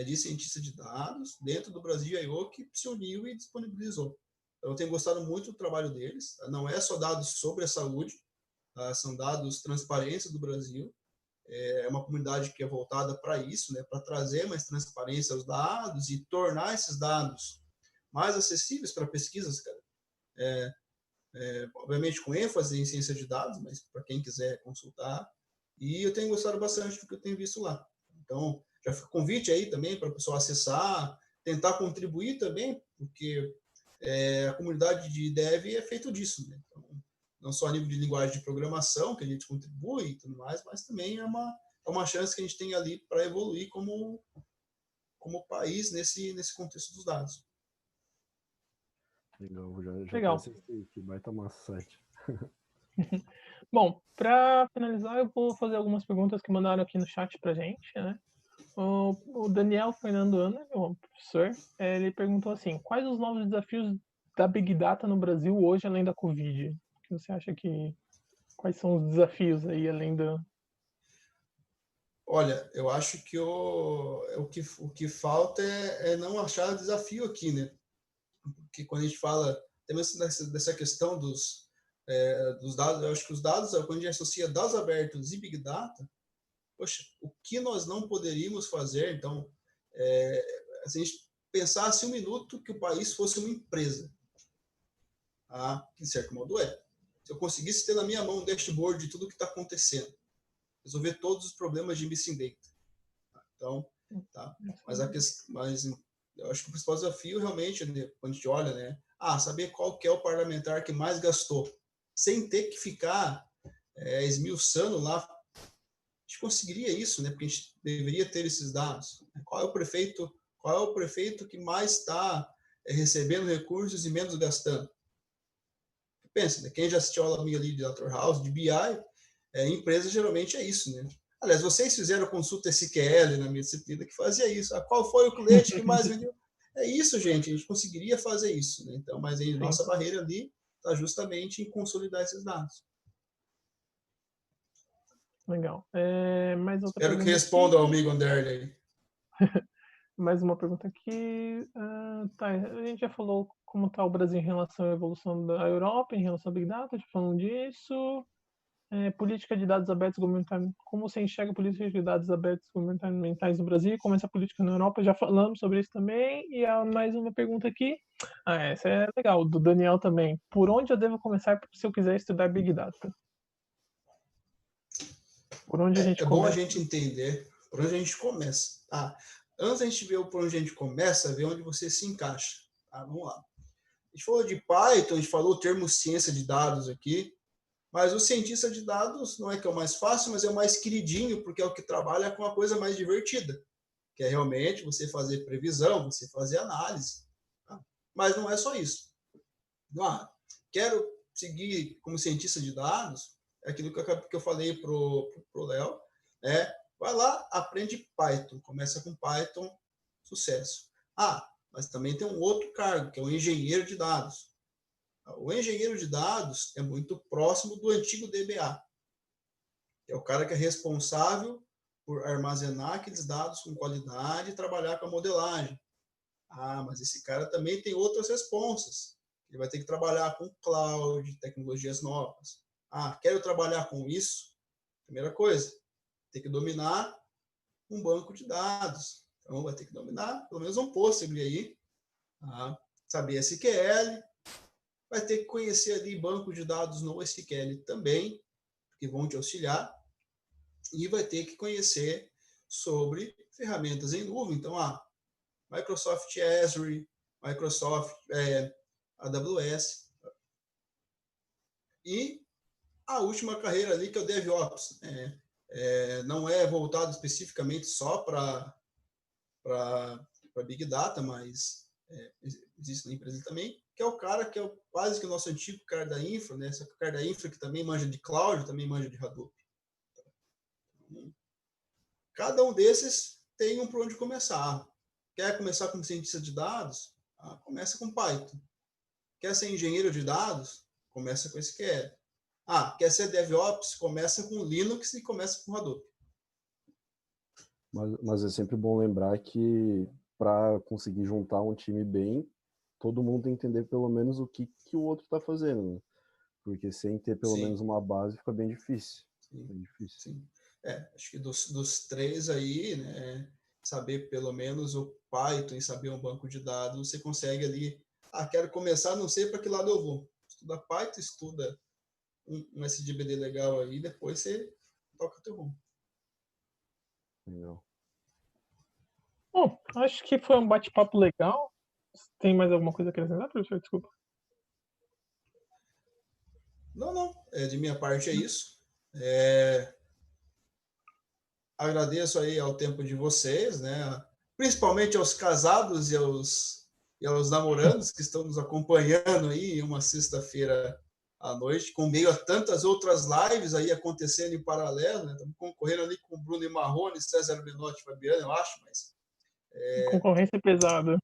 de cientistas de dados dentro do Brasil.io que se uniu e disponibilizou. Então, eu tenho gostado muito do trabalho deles. Não é só dados sobre a saúde, são dados transparência do Brasil. É uma comunidade que é voltada para isso, né, para trazer mais transparência aos dados e tornar esses dados mais acessíveis para pesquisas, cara. obviamente com ênfase em ciência de dados, mas para quem quiser consultar. E eu tenho gostado bastante do que eu tenho visto lá. Então, já fica o convite aí também para o pessoal acessar, tentar contribuir também, porque a comunidade de dev é feito disso, né? Então, não só a nível de linguagem de programação, que a gente contribui e tudo mais, mas também é uma chance que a gente tem ali para evoluir como país nesse contexto dos dados. Legal, já Legal. assisti, que baita massa site. Bom, para finalizar, eu vou fazer algumas perguntas que mandaram aqui no chat pra gente, né? O Daniel Fernando Ana, o professor, ele perguntou assim: quais os novos desafios da Big Data no Brasil hoje, além da Covid? O que você acha que... Quais são os desafios aí, além da... Olha, eu acho que o que falta é não achar desafio aqui, né? Porque quando a gente fala dessa questão dos dados, eu acho que os dados, quando a gente associa dados abertos e Big Data, poxa, o que nós não poderíamos fazer? Então, se a gente pensasse um minuto que o país fosse uma empresa, que de certo modo se eu conseguisse ter na minha mão um dashboard de tudo o que está acontecendo, resolver todos os problemas de missing data. Então, mas eu acho que o principal desafio realmente, né, quando a gente olha, né, saber qual que é o parlamentar que mais gastou, sem ter que ficar esmiuçando lá. A gente conseguiria isso, né, porque a gente deveria ter esses dados. Qual é o prefeito que mais está recebendo recursos e menos gastando? Pensa, né, quem já assistiu a aula minha ali de Dr. House, de BI, empresa geralmente é isso, né? Aliás, vocês fizeram consulta SQL na minha disciplina que fazia isso. Qual foi o cliente que mais vendeu? É isso, gente. A gente conseguiria fazer isso, né? Então, mas a nossa barreira ali está justamente em consolidar esses dados. Legal. Mais outra Espero que pergunta responda aqui. ao amigo Anderley. Mais uma pergunta aqui. A gente já falou como está o Brasil em relação à evolução da Europa, em relação à Big Data, já falando disso. Política de dados abertos governamentais. Como você enxerga a política de dados abertos governamentais no Brasil? Como essa política na Europa? Já falamos sobre isso também. E há mais uma pergunta aqui. Essa é legal, do Daniel também. Por onde eu devo começar se eu quiser estudar Big Data? Por onde a gente bom começa? a gente entender por onde a gente começa. Antes a gente ver por onde a gente começa, ver onde você se encaixa. Vamos lá. A gente falou de Python, a gente falou o termo ciência de dados aqui, mas o cientista de dados não é que é o mais fácil, mas é o mais queridinho, porque é o que trabalha com a coisa mais divertida, que é realmente você fazer previsão, você fazer análise. Mas não é só isso. Quero seguir como cientista de dados, é aquilo que eu falei para o Léo, vai lá, aprende Python, começa com Python, sucesso. Mas também tem um outro cargo, que é o engenheiro de dados. O engenheiro de dados é muito próximo do antigo DBA, que é o cara que é responsável por armazenar aqueles dados com qualidade e trabalhar com a modelagem. Mas esse cara também tem outras responsas. Ele vai ter que trabalhar com cloud, tecnologias novas. Quero trabalhar com isso? Primeira coisa, tem que dominar um banco de dados. Então, vai ter que dominar pelo menos um Postgre aí, saber SQL, vai ter que conhecer ali banco de dados no SQL também, que vão te auxiliar, e vai ter que conhecer sobre ferramentas em nuvem. Então, Microsoft Azure, Microsoft AWS. E a última carreira ali, que é o DevOps. Não é voltado especificamente só para Big Data, mas existe na empresa também, que é o cara que é quase que o nosso antigo cara da infra, né? Esse cara da infra que também manja de cloud, também manja de Hadoop. Cada um desses tem um por onde começar. Quer começar como cientista de dados? Começa com Python. Quer ser engenheiro de dados? Começa com SQL. Quer ser DevOps? Começa com Linux e começa com Hadoop. Mas é sempre bom lembrar que para conseguir juntar um time bem, todo mundo tem que entender pelo menos o que o outro está fazendo, né? Porque sem ter pelo menos uma base fica bem difícil. Bem difícil. Sim. Acho que dos três aí, né, saber pelo menos o Python e saber um banco de dados, você consegue ali quero começar, não sei para que lado eu vou. Estuda Python, estuda um SGBD legal aí, depois você toca o teu rumo. Legal. Bom, acho que foi um bate-papo legal. Tem mais alguma coisa a acrescentar, professor? Desculpa. Não. De minha parte é isso. Agradeço aí ao tempo de vocês, né? Principalmente aos casados e aos namorandos que estão nos acompanhando aí em uma sexta-feira à noite, com meio a tantas outras lives aí acontecendo em paralelo, né? Estamos concorrendo ali com Bruno e Marrone, César Menotti e Fabiano, eu acho, mas... Concorrência pesada.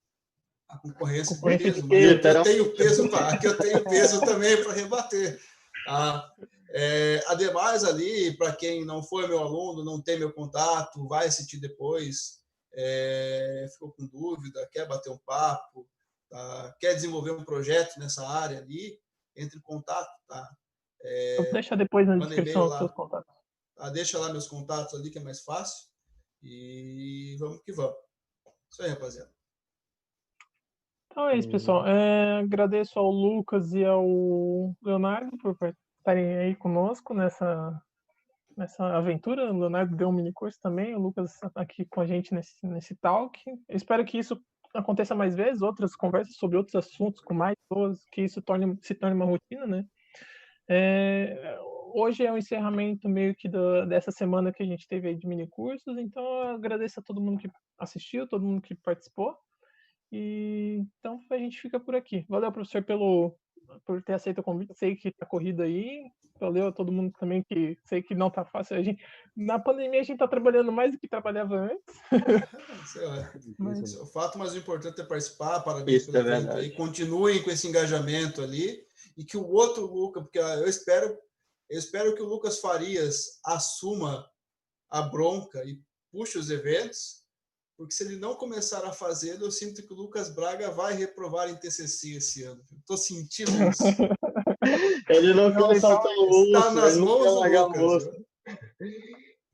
A concorrência de Concorrência peso, de mas peso. aqui eu tenho peso também para rebater. Ademais, ali, para quem não foi meu aluno, não tem meu contato, vai assistir depois, ficou com dúvida, quer bater um papo, tá? Quer desenvolver um projeto nessa área ali, entre em contato, tá? Eu vou deixar depois na Manda descrição e-mail os seus lá, contatos. tá? Deixa lá meus contatos ali, que é mais fácil. E vamos que vamos. Isso aí, rapaziada. Então é isso, pessoal. Agradeço ao Lucas e ao Leonardo por estarem aí conosco nessa aventura. O Leonardo deu um mini curso também, o Lucas aqui com a gente nesse talk. Eu espero que isso aconteça mais vezes, outras conversas sobre outros assuntos com mais pessoas, que isso se torne uma rotina, né? Hoje é o encerramento meio que dessa semana que a gente teve aí de mini cursos, então eu agradeço a todo mundo que assistiu, todo mundo que participou. E então a gente fica por aqui. Valeu, professor, por ter aceito o convite. Sei que tá corrido aí. Valeu a todo mundo também, que sei que não tá fácil. Na pandemia a gente tá trabalhando mais do que trabalhava antes. Esse é o fato, mas o importante é participar. Parabéns pelo evento aí. Continuem com esse engajamento ali. E que o outro Lucas, porque eu espero que o Lucas Farias assuma a bronca e puxe os eventos. Porque se ele não começar a fazer, eu sinto que o Lucas Braga vai reprovar em TCC esse ano. Estou sentindo isso. Ele não quer soltar o Lúcio. Está nas mãos do Lucas.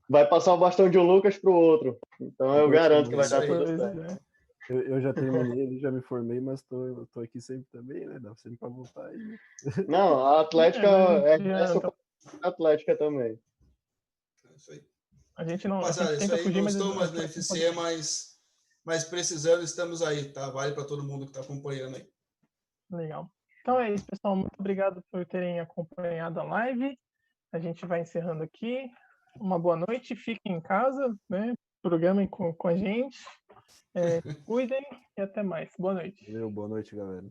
Vai passar o bastão de um Lucas para o outro. Então eu garanto que vai dar tudo certo. Eu já terminei, já me formei, mas tô aqui sempre também, né? Dá sempre para voltar aí. Né? Não, a Atlética Atlética também. É isso aí. A gente não. Mas, olha, isso aí, não estou mais no UFC, mas precisando, estamos aí, tá? Vale para todo mundo que está acompanhando aí. Legal. Então é isso, pessoal. Muito obrigado por terem acompanhado a live. A gente vai encerrando aqui. Uma boa noite. Fiquem em casa, né? Programem com a gente. Cuidem e até mais. Boa noite. Boa noite, galera.